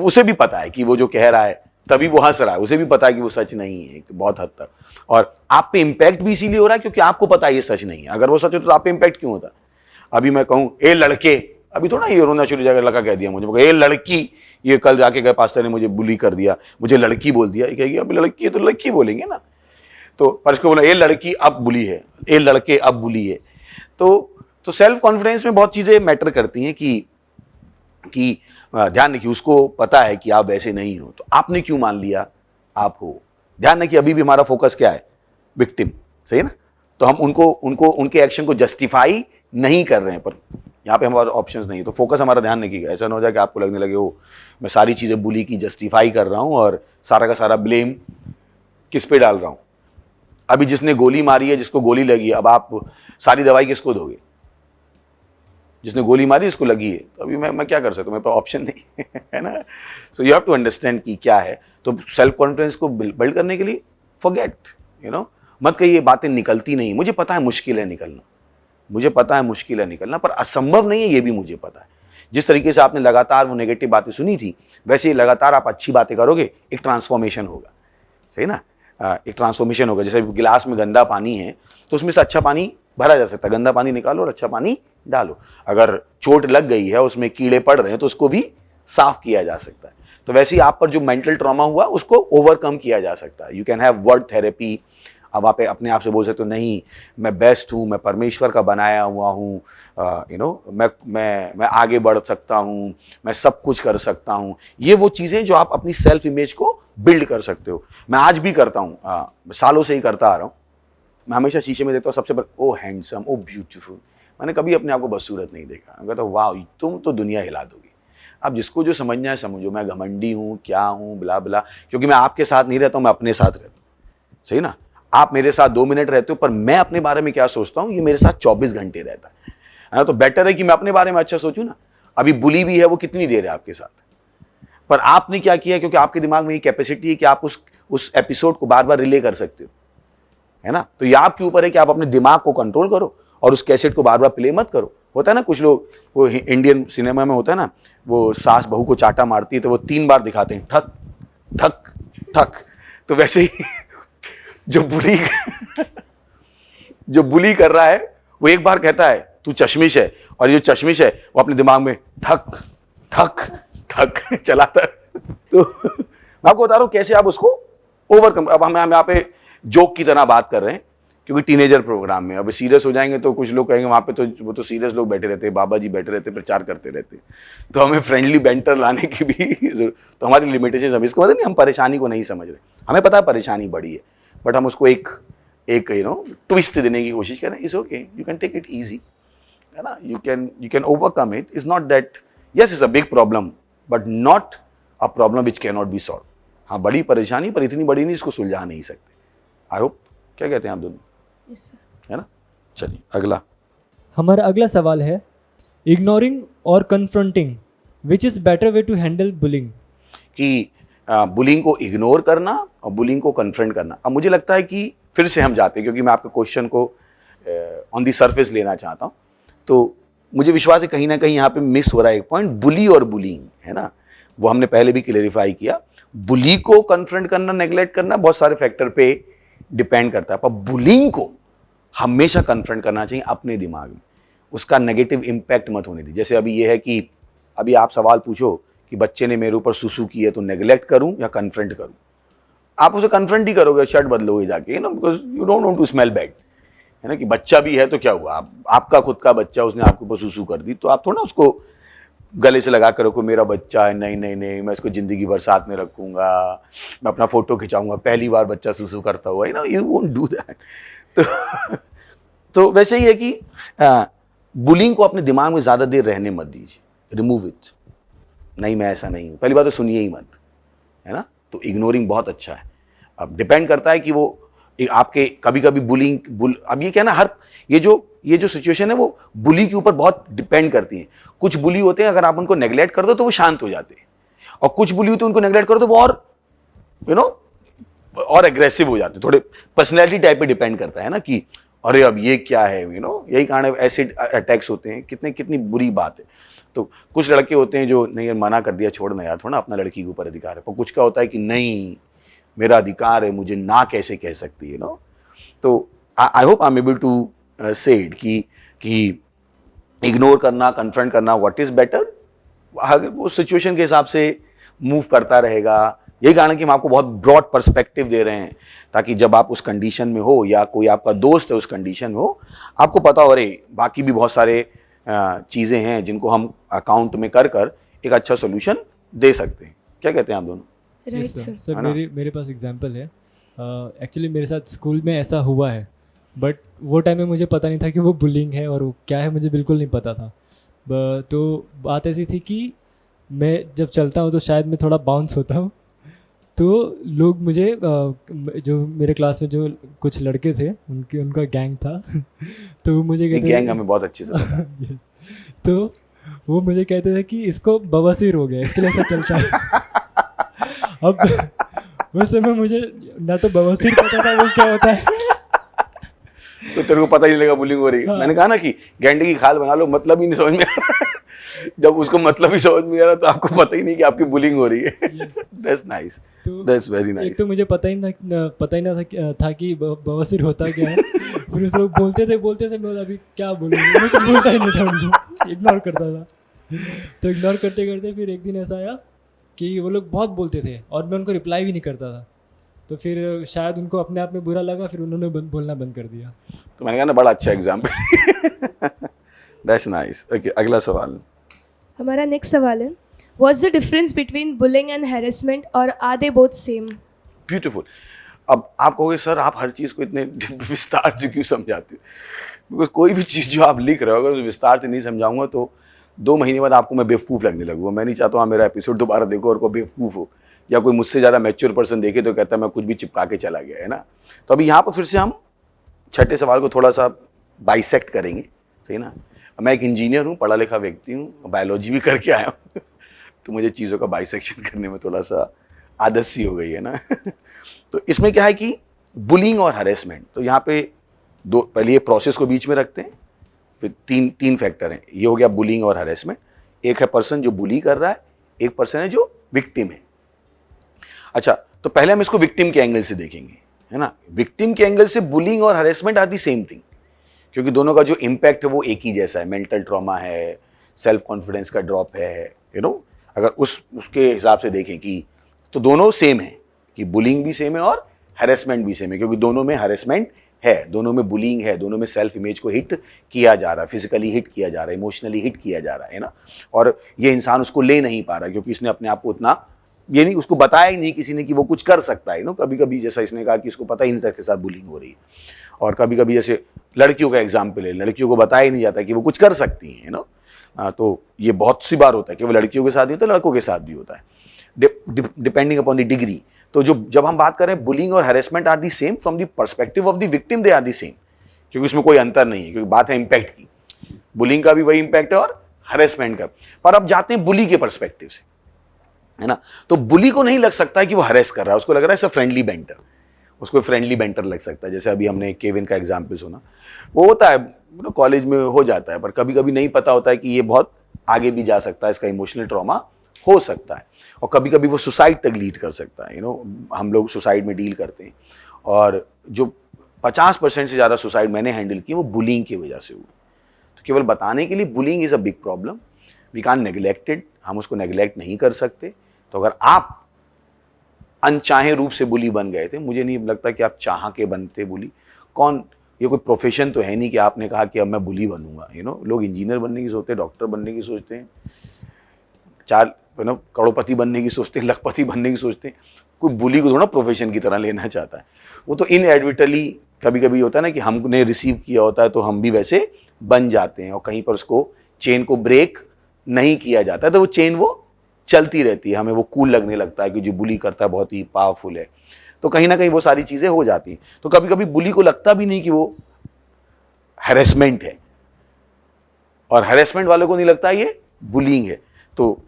उसे भी पता है कि वो जो कह रहा है तभी वो हंस रहा है, उसे भी पता है कि वो सच नहीं है बहुत हद तक, और आप पे इम्पैक्ट भी इसीलिए हो रहा है क्योंकि आपको पता है ये सच नहीं है। अगर वो सच हो तो आप पे इम्पैक्ट क्यों होता? अभी मैं कहूं ए लड़के, अभी थोड़ा ये रोना शुरू जाकर लड़का कह दिया मुझे, ए लड़की, ये कल जाके गए पास्टर ने मुझे बुली कर दिया, मुझे लड़की बोल दिया, ये कहेगी अब लड़की है तो लड़की बोलेंगे ना। तो पर इसको बोला ए लड़की अब बुली है, ए लड़के अब बुली है। तो सेल्फ कॉन्फिडेंस में बहुत चीजें मैटर करती हैं कि ध्यान रखिए, उसको पता है कि आप वैसे नहीं हो, तो आपने क्यों मान लिया आप हो। ध्यान रखिए अभी भी हमारा फोकस क्या है, विक्टिम, सही ना। तो हम उनको उनके एक्शन को जस्टिफाई नहीं कर रहे हैं, पर यहाँ पे हमारे ऑप्शंस नहीं है। तो फोकस हमारा ध्यान रखिएगा, ऐसा ना हो जाए कि आपको लगने लगे ओ मैं सारी चीजें बुली की जस्टिफाई कर रहा हूं और सारा का सारा ब्लेम किस पे डाल रहा हूं। अभी जिसने गोली मारी है, जिसको गोली लगी है, अब आप सारी दवाई किसको दोगे? जिसने गोली मारी इसको लगी है, तो अभी मैं क्या कर सकता हूँ, मेरे पास ऑप्शन नहीं है ना। So you have to understand कि क्या है। तो सेल्फ कॉन्फिडेंस को बिल्ड करने के लिए फॉरगेट, मत कहिए बातें निकलती नहीं, मुझे पता है मुश्किल है निकलना, मुझे पता है मुश्किल है निकलना, पर असंभव नहीं है ये भी मुझे पता है। जिस तरीके से आपने लगातार वो नेगेटिव बातें सुनी थी, वैसे ही लगातार आप अच्छी बातें करोगे, एक ट्रांसफॉर्मेशन होगा, सही ना। एक ट्रांसफॉर्मेशन होगा। जैसे गिलास में गंदा पानी है तो उसमें से अच्छा पानी भरा जा सकता है, गंदा पानी निकालो और अच्छा पानी डालो। अगर चोट लग गई है, उसमें कीड़े पड़ रहे हैं, तो उसको भी साफ किया जा सकता है। तो वैसे ही आप पर जो मेंटल ट्रॉमा हुआ उसको ओवरकम किया जा सकता है। You can have word therapy. अब आप अपने आप से बोल सकते हो नहीं मैं बेस्ट हूँ, मैं परमेश्वर का बनाया हुआ हूँ, मैं आगे बढ़ सकता हूँ, मैं सब कुछ कर सकता हूँ। ये वो चीज़ें जो आप अपनी सेल्फ इमेज को बिल्ड कर सकते हो। मैं आज भी करता हूँ, सालों से ही करता आ रहा हूँ। मैं हमेशा शीशे में देखता हूँ, सबसे पहले ओ हैंडसम, ओ ब्यूटीफुल। मैंने कभी अपने आप को बदसूरत नहीं देखा। मैं कहता हूँ वाह तुम तो दुनिया हिला दोगी। अब जिसको जो समझना है समझो, मैं घमंडी हूँ क्या हूँ, ब्ला ब्ला, क्योंकि मैं आपके साथ नहीं रहता हूँ, मैं अपने साथ रहता हूँ, सही ना। आप मेरे साथ 2 मिनट रहते हो, पर मैं अपने बारे में क्या सोचता हूँ ये मेरे साथ 24 घंटे रहता है ना। तो बेटर है कि मैं अपने बारे में अच्छा सोचूं ना। अभी बुली भी है, वो कितनी देर है आपके साथ, पर आपने क्या किया, क्योंकि आपके दिमाग में ये कैपेसिटी है कि आप उस एपिसोड को बार बार रिले कर सकते हो, है ना। तो ये आपके ऊपर है कि आप अपने दिमाग को कंट्रोल करो और उस कैसेट को बार बार प्ले मत करो। होता है ना कुछ लोग, वो इंडियन सिनेमा में होता है ना, वो सास बहू को चाटा मारती है तो वो 3 बार दिखाते हैं, ठक ठक ठक। तो वैसे ही जो बुली कर रहा है वो एक बार कहता है तू चश्मिश है, और ये जो चश्मिश है वो अपने दिमाग में ठक ठक ठक चलाता है। तो मैं आपको बता रहा हूं कैसे आप उसको ओवरकम। अब हम यहाँ पे जोक की तरह बात कर रहे हैं क्योंकि टीनेजर प्रोग्राम में, अब सीरियस हो जाएंगे तो कुछ लोग कहेंगे वहां पे तो वो तो सीरियस लोग बैठे रहते हैं, बाबा जी बैठे रहते हैं, प्रचार करते रहते हैं। तो हमें फ्रेंडली बैंटर लाने की भी तो हमारी लिमिटेशन है। इसका मतलब नहीं हम परेशानी को नहीं समझ रहे, हमें पता है परेशानी बड़ी है, बट हम उसको एक ट्विस्ट देने की कोशिश करें। It's okay, you can take it easy, है ना। You can overcome it. It's not that, yes it's a big problem but not a problem which can not be solve. हाँ, बड़ी परेशानी पर इतनी बड़ी नहीं, इसको सुलझा नहीं सकते। आई होप, क्या कहते हैं आप दोनों, है ना। चलिए अगला। हमारा अगला सवाल है, इग्नोरिंग और confronting, which is better way to handle bullying. कि बुलिंग को इग्नोर करना और बुलिंग को कन्फ्रंट करना। अब मुझे लगता है कि फिर से हम जाते हैं, क्योंकि मैं आपके क्वेश्चन को ऑन दी सरफेस लेना चाहता हूँ, तो मुझे विश्वास है कहीं ना कहीं यहाँ पे मिस हो रहा है एक पॉइंट, बुली और बुलिंग, है ना। वो हमने पहले भी क्लेरिफाई किया। बुली को कन्फ्रंट करना, नेग्लेक्ट करना बहुत सारे फैक्टर पे डिपेंड करता है, पर बुलिंग को हमेशा कन्फ्रंट करना चाहिए अपने दिमाग में, उसका नेगेटिव इम्पैक्ट मत होने दी। जैसे अभी ये है कि अभी आप सवाल पूछो कि बच्चे ने मेरे ऊपर सुसु की है तो नेग्लेक्ट करूं या कन्फ्रंट करूं, आप उसे कन्फ्रंट ही करोगे, शर्ट बदलोगे जाके, ना, because you don't want to smell bad, है ना। कि बच्चा भी है तो क्या हुआ, आपका खुद का बच्चा, उसने आपके ऊपर सुसु कर दी तो आप थोड़ा उसको गले से लगा कर रखो, मेरा बच्चा है, नहीं नहीं नहीं, मैं इसको जिंदगी भर साथ में रखूंगा, मैं अपना फोटो खिंचाऊंगा, पहली बार बच्चा सुसु करता हुआ, यू वोंट डू दैट। तो वैसे ही है कि बुलिंग को अपने दिमाग में ज्यादा देर रहने मत दीजिए, रिमूव इट। नहीं, मैं ऐसा नहीं हूं, पहली बात तो सुनिए ही मत, है ना। तो इग्नोरिंग बहुत अच्छा है। अब डिपेंड करता है कि वो आपके कभी कभी अब ये क्या ना, हर ये जो सिचुएशन है वो बुली के ऊपर बहुत डिपेंड करती है। कुछ बुली होते हैं अगर आप उनको नेग्लेक्ट कर दो तो वो शांत हो जाते हैं, और कुछ बुली होते हैं उनको नेग्लेक्ट कर दो वो और और एग्रेसिव हो जाते हैं। थोड़े पर्सनैलिटी टाइप पे डिपेंड करता है ना, कि अरे अब ये क्या है, यही कारण एसिड अटैक्स होते हैं, कितनी बुरी बात है। तो कुछ लड़के होते हैं जो नहीं यार मना कर दिया, छोड़ना यार, थोड़ा अपना लड़की के ऊपर अधिकार है, पर कुछ का होता है कि नहीं मेरा अधिकार है, मुझे ना कैसे कह सकती है, तो I hope I am able to say it कि इग्नोर करना, कन्फ्रंट करना, व्हाट इज बेटर, वो सिचुएशन के हिसाब से मूव करता रहेगा। यही कारण है कि हम आपको बहुत ब्रॉड पर्सपेक्टिव दे रहे हैं, ताकि जब आप उस कंडीशन में हो या कोई आपका दोस्त है उस कंडीशन में हो, आपको पता हो अरे बाकी भी बहुत सारे चीज़ें हैं जिनको हम अकाउंट में कर एक अच्छा सोल्यूशन दे सकते हैं। क्या कहते हैं आप दोनों? Right sir sir. मेरे पास एग्जांपल है। एक्चुअली मेरे साथ स्कूल में ऐसा हुआ है, बट वो टाइम में मुझे पता नहीं था कि वो बुलिंग है और वो क्या है, मुझे बिल्कुल नहीं पता था। तो बात ऐसी थी कि मैं जब चलता हूँ तो शायद मैं थोड़ा बाउंस होता हूँ, तो लोग मुझे जो मेरे क्लास में जो कुछ लड़के थे उनका गैंग था तो वो मुझे कहते गैंग हमें बहुत अच्छे से पता है। yes. तो वो मुझे कहते थे कि इसको बवासीर हो गया, इसके लिए ऐसा चलता है। अब उस समय मुझे ना तो बवासीर पता था वो क्या होता है तो तेरे को पता ही नहीं लगा बुलिंग हो रही है। हाँ। मैंने कहा ना कि गेंडे की खाल बना लो, मतलब ही नहीं समझ में आ रहा। जब उसको मतलब ही समझ में आ रहा तो आपको पता ही नहीं कि आपकी बुलिंग हो रही है। That's nice, that's very nice. एक तो मुझे पता ही ना था कि बवासीर होता क्या है। फिर उस लोग बोलते थे मैं अभी क्या बोलूँ, मैं तो बोलता ही नहीं था उनको, इग्नोर करता था। तो इग्नोर करते करते फिर एक दिन ऐसा आया कि वो लोग बहुत बोलते थे और मैं उनको रिप्लाई भी नहीं करता था। तो फिर शायद उनको अपने आप में बुरा लगा, फिर उन्होंने बोलना बंद कर दिया। तो मैंने कहा ना बड़ा अच्छा एग्जाम्पल। That's nice. ओके, अगला सवाल। हमारा नेक्स्ट सवाल है, what's the difference between bullying and harassment, और are they both same? Beautiful. अब आप कहोगे सर आप हर चीज़ को इतने विस्तार से क्यों समझाते हो? बिकॉज कोई भी चीज़ जो आप लिख रहे हो अगर उस विस्तार से नहीं समझाऊंगा तो 2 महीने बाद आपको मैं बेवकूफ़ लगने लगूंगा। मैं नहीं चाहता हूँ मेरा एपिसोड दोबारा देखो और कोई बेवकूफ़ हो, या कोई मुझसे ज़्यादा मैच्योर पर्सन देखे तो कहता है मैं कुछ भी चिपका के चला गया, है ना। तो अभी यहाँ पर फिर से हम छठे सवाल को थोड़ा सा बाइसेक्ट करेंगे, सही ना। मैं एक इंजीनियर हूँ, पढ़ा लिखा व्यक्ति हूँ, बायोलॉजी भी करके आया हूँ तो मुझे चीज़ों का बाइसेक्शन करने में थोड़ा सा आदत सी हो गई है ना तो इसमें क्या है कि बुलिंग और हरेसमेंट, तो यहाँ पे पहले ये प्रोसेस को बीच में रखते हैं, फिर तीन फैक्टर हैं। ये हो गया बुलिंग और हरेसमेंट। एक है पर्सन जो बुली कर रहा है, एक पर्सन है जो विक्टिम है। अच्छा, तो पहले हम इसको विक्टिम के एंगल से देखेंगे, है ना। विक्टिम के एंगल से बुलिंग और harassment are the same thing, क्योंकि दोनों का जो इम्पैक्ट है वो एक ही जैसा है। मेंटल ट्रॉमा है, सेल्फ कॉन्फिडेंस का ड्रॉप है, अगर उसके हिसाब से देखें कि तो दोनों सेम है, कि बुलिंग भी सेम है और हैरेसमेंट भी सेम है, क्योंकि दोनों में हैरेसमेंट है, दोनों में बुलिंग है, दोनों में सेल्फ इमेज को हिट किया जा रहा है, फिजिकली हिट किया जा रहा है, इमोशनली हिट किया जा रहा है ना। और ये इंसान उसको ले नहीं पा रहा, क्योंकि इसने अपने आप को उतना, ये नहीं, उसको बताया ही नहीं किसी ने कि वो कुछ कर सकता है। कभी कभी जैसा इसने कहा कि इसको पता ही नहीं था इसके साथ बुलिंग हो रही है। और कभी कभी जैसे लड़कियों का एग्जाम्पल है, लड़कियों को बताया ही नहीं जाता कि वो कुछ कर सकती हैं, तो ये बहुत सी बार होता है कि वो लड़कियों के साथ ही होता है, लड़कों के साथ भी होता है, डिपेंडिंग अपॉन द डिग्री। तो जब हम बात करें बुलिंग और harassment are the same from the perspective of the victim, they are the same, क्योंकि उसमें कोई अंतर नहीं है, क्योंकि बात है इंपैक्ट की। बुलिंग का भी वही इंपैक्ट है और हैरेसमेंट का। पर अब जाते हैं बुली के पर्सपेक्टिव से, है ना। तो बुली को नहीं लग सकता है कि वो हरेस कर रहा है, उसको लग रहा है फ्रेंडली बेंटर, उसको फ्रेंडली बेंटर लग सकता है। जैसे अभी हमने केविन का एग्जाम्पल सुना, वो होता है कॉलेज में हो जाता है, पर कभी कभी नहीं पता होता है कि ये बहुत आगे भी जा सकता है, इसका इमोशनल ट्रॉमा हो सकता है, और कभी कभी वो सुसाइड तक लीड कर सकता है। हम लोग सुसाइड में डील करते हैं, और जो 50% से ज़्यादा सुसाइड मैंने हैंडल किए वो बुलिंग की वजह से हुए। तो केवल बताने के लिए, bullying is a big problem, we can't neglect it, हम उसको नेग्लेक्ट नहीं कर सकते। तो अगर आप अनचाहे रूप से बुली बन गए थे, मुझे नहीं लगता कि आप चाह के बनते बुली। ये कोई प्रोफेशन तो है नहीं कि आपने कहा कि अब मैं बुली बनूंगा। लोग इंजीनियर बनने की सोचते हैं, डॉक्टर बनने की सोचते हैं, करोड़पति बनने की सोचते हैं, लखपति बनने की सोचते हैं। कोई बुली को थोड़ा प्रोफेशन की तरह लेना चाहता है। वो तो इनएडवर्टली कभी कभी होता है ना कि हमने रिसीव किया होता है तो हम भी वैसे बन जाते हैं, और कहीं पर उसको चेन को ब्रेक नहीं किया जाता है तो वो चेन वो चलती रहती है। हमें वो कूल लगने लगता है कि जो बुली करता है बहुत ही पावरफुल है, तो कहीं ना कहीं वो सारी चीज़ें हो जाती हैं। तो कभी कभी बुली को लगता भी नहीं कि वो हैरेसमेंट है, और हैरेसमेंट वालों को नहीं लगता ये बुलिंग है। तो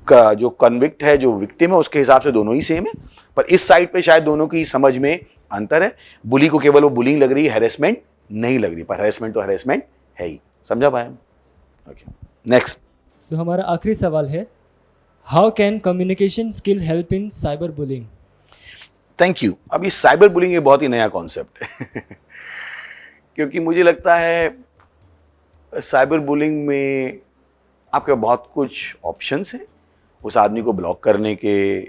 जो कन्विक्ट है, जो विक्टिम है, उसके हिसाब से दोनों ही सेम है, पर इस साइड पे शायद दोनों की समझ में अंतर है। बुली को केवल वो बुलिंग लग रही है, हैरेसमेंट नहीं लग रही, पर हैरेसमेंट तो हैरेसमेंट है ही। समझा पाए? Okay, next. सो हमारा आखिरी सवाल है, how can communication skill help in cyber bullying? Thank you. अब ये साइबर बुलिंग ये बहुत ही नया कॉन्सेप्ट है क्योंकि मुझे लगता है साइबर बुलिंग में आपके बहुत कुछ ऑप्शंस हैं। उस आदमी को ब्लॉक करने के,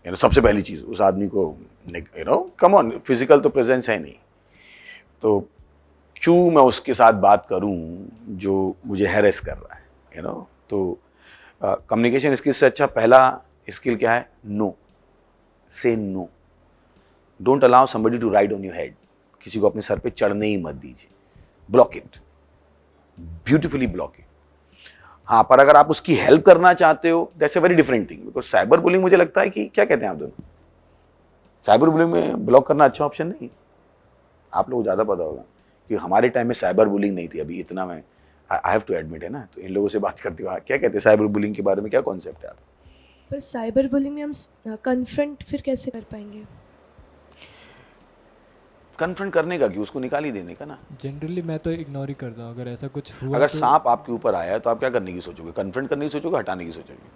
सबसे पहली चीज़, उस आदमी को कम ऑन, फिजिकल तो प्रेजेंस है नहीं, तो क्यों मैं उसके साथ बात करूं जो मुझे हैरेस कर रहा है, तो कम्युनिकेशन स्किल से अच्छा पहला स्किल क्या है? No. Say no. Don't allow somebody to ride on your head. किसी को अपने सर पे चढ़ने ही मत दीजिए। Block it, beautifully block it. हाँ, पर अगर आप उसकी हेल्प करना चाहते हो, that's a very different thing, because cyber bullying मुझे लगता है कि, क्या कहते हैं आप दोनों, साइबर बुलिंग में ब्लॉक करना अच्छा ऑप्शन नहीं। आप लोगों को ज़्यादा पता होगा कि हमारे टाइम में साइबर बुलिंग नहीं थी, अभी इतना मैं आई हैव टू एडमिट, है ना। तो इन लोगों से बात करते हो, क्या कहते हैं साइबर बुलिंग के बारे में, क्या कॉन्सेप्ट है आप? पर साइबर बुलिंग में हम कन्फ्रंट फिर कैसे कर पाएंगे? कन्फ्रंट करने का क्यों, उसको निकाल ही देने का ना। जनरली मैं तो इग्नोर ही करता हूँ। अगर ऐसा कुछ हुआ, अगर तो सांप आपके ऊपर आया है तो आप क्या करने की सोचोगे? कन्फ्रंट करने की सोचोगे, हटाने की सोचोगे?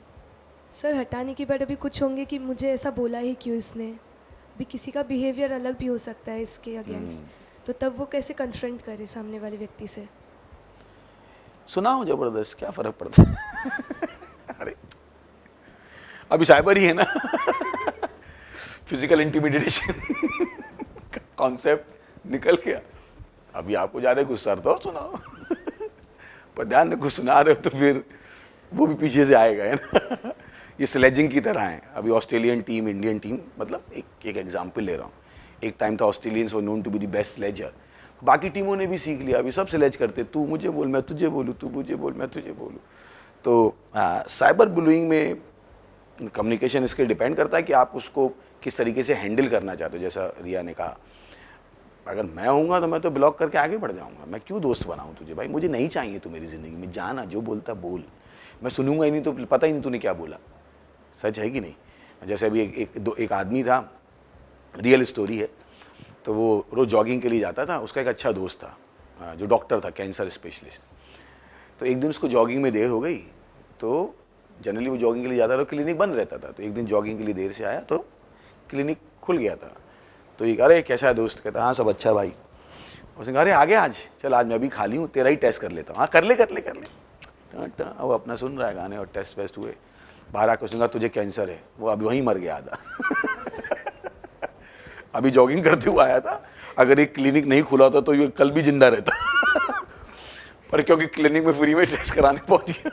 सर हटाने की, बट अभी कुछ होंगे कि मुझे ऐसा बोला ही क्यों इसने। अभी किसी का बिहेवियर अलग भी हो सकता है इसके अगेंस्ट, तो तब वो कैसे कन्फ्रंट करे सामने वाले व्यक्ति से? सुनाओ जबरदस्त, क्या फर्क पड़ता है अरे अभी साइबर ही है ना फिजिकल इंटिमिडेशन कॉन्सेप्ट निकल गया। अभी आपको ज़्यादा गुस्सा तो और सुनाओ पर ध्यान में कुछ सुना रहे हो तो फिर वो भी पीछे से आएगा, है ना। ये स्लेजिंग की तरह है। अभी ऑस्ट्रेलियन टीम, इंडियन टीम, मतलब एक एग्जाम्पल ले रहा हूँ। एक टाइम था Australians were known to be the best sledger. बाकी टीमों ने भी सीख लिया, अभी सब स्लेज करते, तू मुझे बोल मैं तुझे बोलूँ, तू मुझे बोल मैं तुझे बोलूँ। तो साइबर बुलिंग में कम्युनिकेशन स्किल डिपेंड करता है कि आप उसको किस तरीके से हैंडल करना चाहते हो। जैसा रिया ने कहा, अगर मैं हूँगा तो मैं तो ब्लॉक करके आगे बढ़ जाऊँगा, मैं क्यों दोस्त बनाऊँ तुझे, भाई मुझे नहीं चाहिए तू मेरी ज़िंदगी में, जाना जो बोलता बोल, मैं सुनूंगा ही नहीं, तो पता ही नहीं तूने क्या बोला। सच है कि नहीं? जैसे अभी एक आदमी था, रियल स्टोरी है, तो वो रोज़ जॉगिंग के लिए जाता था, उसका एक अच्छा दोस्त था जो डॉक्टर था, कैंसर स्पेशलिस्ट। तो एक दिन उसको जॉगिंग में देर हो गई, तो जनरली वो जॉगिंग के लिए जाता था, क्लिनिक बंद रहता था, तो एक दिन जॉगिंग के लिए देर से आया तो क्लिनिक खुल गया था। तो ये अरे कैसा है दोस्त, कहता हाँ सब अच्छा भाई। उसने कहा अरे आ गया आज, चल आज मैं भी खाली हूँ, तेरा ही टेस्ट कर लेता हूँ। हाँ कर ले। वो अपना सुन रहा है गाने और टेस्ट वेस्ट हुए, बाहर आकर उसने कहा तुझे कैंसर है, वो अभी वहीं मर गया आधा। अभी जॉगिंग करते हुए आया था, अगर ये क्लिनिक नहीं खुला होता तो ये कल भी जिंदा रहता। पर क्योंकि क्लिनिक में फ्री में टेस्ट कराने पहुंच गया।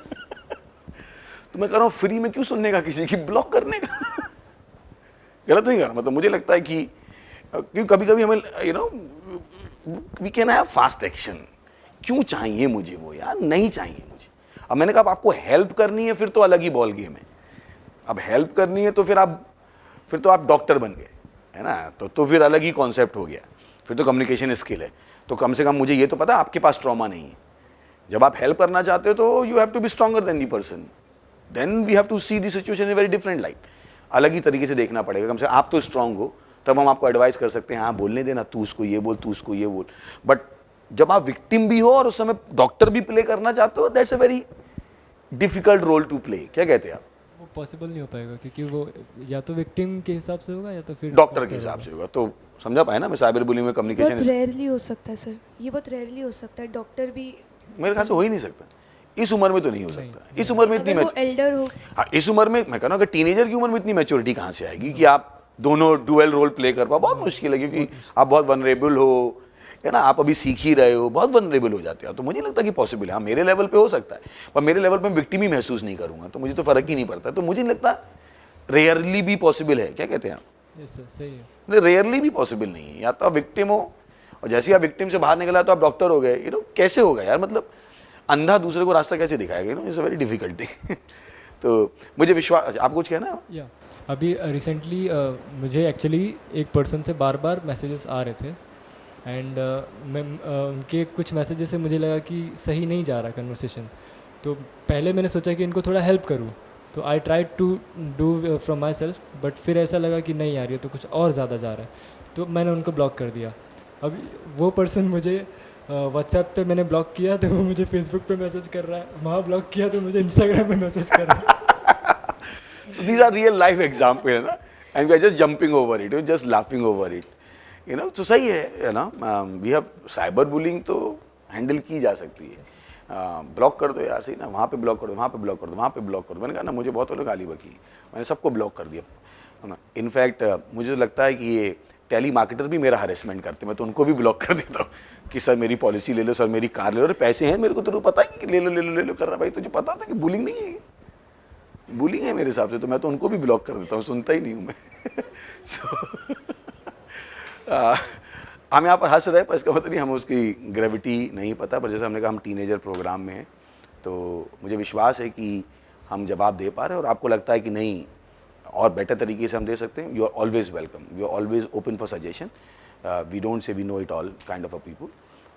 तो मैं कह रहा हूँ फ्री में क्यों सुनने का किसी की, ब्लॉक करने का। गलत नहीं कर रहा, मतलब मुझे लगता है कि क्योंकि कभी कभी हमें we can have fast action. क्यों चाहिए मुझे वो यार, नहीं चाहिए मुझे। अब मैंने कहा आपको हेल्प करनी है फिर तो अलग ही बॉल गेम है। अब हेल्प करनी है तो फिर तो आप डॉक्टर बन गए, है ना, तो फिर अलग ही कॉन्सेप्ट हो गया, फिर तो कम्युनिकेशन स्किल है। तो कम से कम मुझे ये तो पता आपके पास ट्रॉमा नहीं है। जब आप हेल्प करना चाहते हो तो you have to be stronger than the person, then we have to see the situation in very different light. अलग ही तरीके से देखना पड़ेगा। कम से कम आप तो स्ट्रांग हो, तब हम आपको एडवाइस कर सकते हैं, हाँ बोलने देना, तू उसको ये बोल, तू उसको ये बोल। बट जब आप विक्टिम भी हो और उस समय डॉक्टर भी प्ले करना चाहते हो, that's a very difficult role to play. क्या कहते हैं आप? वो पॉसिबल नहीं हो पाएगा, क्योंकि वो या तो विक्टिम के हिसाब से होगा या तो फिर डॉक्टर के हिसाब से होगा। तो समझा पाए ना, मैं साइबर बुलिंग में बहुत कम्युनिकेशन रेयरली हो सकता है सर, ये बहुत रेयरली हो सकता है। डॉक्टर भी मेरे ख्याल से हो ही नहीं सकता, इस उम्र में तो नहीं हो सकता। इस उम्र में इतनी अगर वो एल्डर हो, हाँ, इस उम्र में मैं कहना, अगर टीनेजर की उम्र में इतनी मैच्योरिटी कहाँ से आएगी कि आप दोनों डुअल रोल प्ले कर पाओ? बहुत मुश्किल है, क्योंकि आप बहुत वनरेबल हो, है ना, आप अभी सीख ही रहे हो, बहुत वनरेबल हो जाते हो। तो मुझे नहीं लगता कि पॉसिबल है। हाँ मेरे लेवल पे हो सकता है, पर मेरे लेवल पे मैं विक्टिम ही महसूस नहीं करूंगा, तो मुझे तो फर्क ही नहीं पड़ता। तो मुझे नहीं लगता, रेयरली भी पॉसिबल है। क्या कहते हैं आप? यस सर, सही है। रेयरली भी पॉसिबल नहीं है। या तो आप विक्टिम हो, और जैसे ही आप विक्टिम से बाहर निकला तो आप डॉक्टर हो गए। कैसे होगा यार, मतलब अंधा दूसरे को रास्ता कैसे दिखाएगा? It's a very difficult thing. तो मुझे विश्वास, आप कुछ कहना है? या अभी रिसेंटली मुझे एक्चुअली एक पर्सन से बार बार मैसेजेस आ रहे थे, एंड मैं उनके कुछ मैसेजेस से मुझे लगा कि सही नहीं जा रहा कन्वर्सेशन। तो पहले मैंने सोचा कि इनको थोड़ा हेल्प करूं, तो I try to do from myself, but फिर ऐसा लगा कि नहीं यार, ये तो कुछ और ज़्यादा जा रहा है, तो मैंने उनको ब्लॉक कर दिया। अब वो पर्सन मुझे व्हाट्सएप पे मैंने ब्लॉक किया तो वो मुझे फेसबुक पे मैसेज कर रहा है, वहाँ ब्लॉक किया तो मुझे इंस्टाग्राम पे मैसेज कर रहा है। So these are real life example, है ना, and we are just jumping over it, just laughing over it, तो सही है ना। we have cyber bullying तो हैंडल की जा सकती है। ब्लॉक कर दो यार, सही ना, वहाँ पे ब्लॉक कर दो, वहाँ पे ब्लॉक कर दो, वहाँ पे ब्लॉक कर दो। मैंने कहा ना, मुझे बहुत लोग गाली बकी, मैंने सबको ब्लॉक कर दिया, है ना। इनफैक्ट मुझे तो लगता है कि ये टेली मार्केटर भी मेरा हरेसमेंट करते, मैं तो उनको भी ब्लॉक कर देता हूँ कि सर मेरी पॉलिसी ले लो, सर मेरी कार ले लो, पैसे हैं मेरे को, तो पता है कि ले लो कर रहा। भाई तुझे पता था कि बुलिंग नहीं है, बुलिंग है मेरे हिसाब से, तो मैं तो उनको भी ब्लॉक कर देता हूँ, सुनता ही नहीं हूँ मैं। हम यहाँ पर हंस रहे हैं, पर इसका मतलब नहीं हमें उसकी ग्रेविटी नहीं पता। पर जैसे हमने कहा, हम टीनेजर प्रोग्राम में हैं, तो मुझे विश्वास है कि हम जवाब दे पा रहे हैं, और आपको लगता है कि नहीं और बेटर तरीके से हम दे सकते हैं। You are always welcome, you are always open for suggestion. We don't say we know it all kind of a people,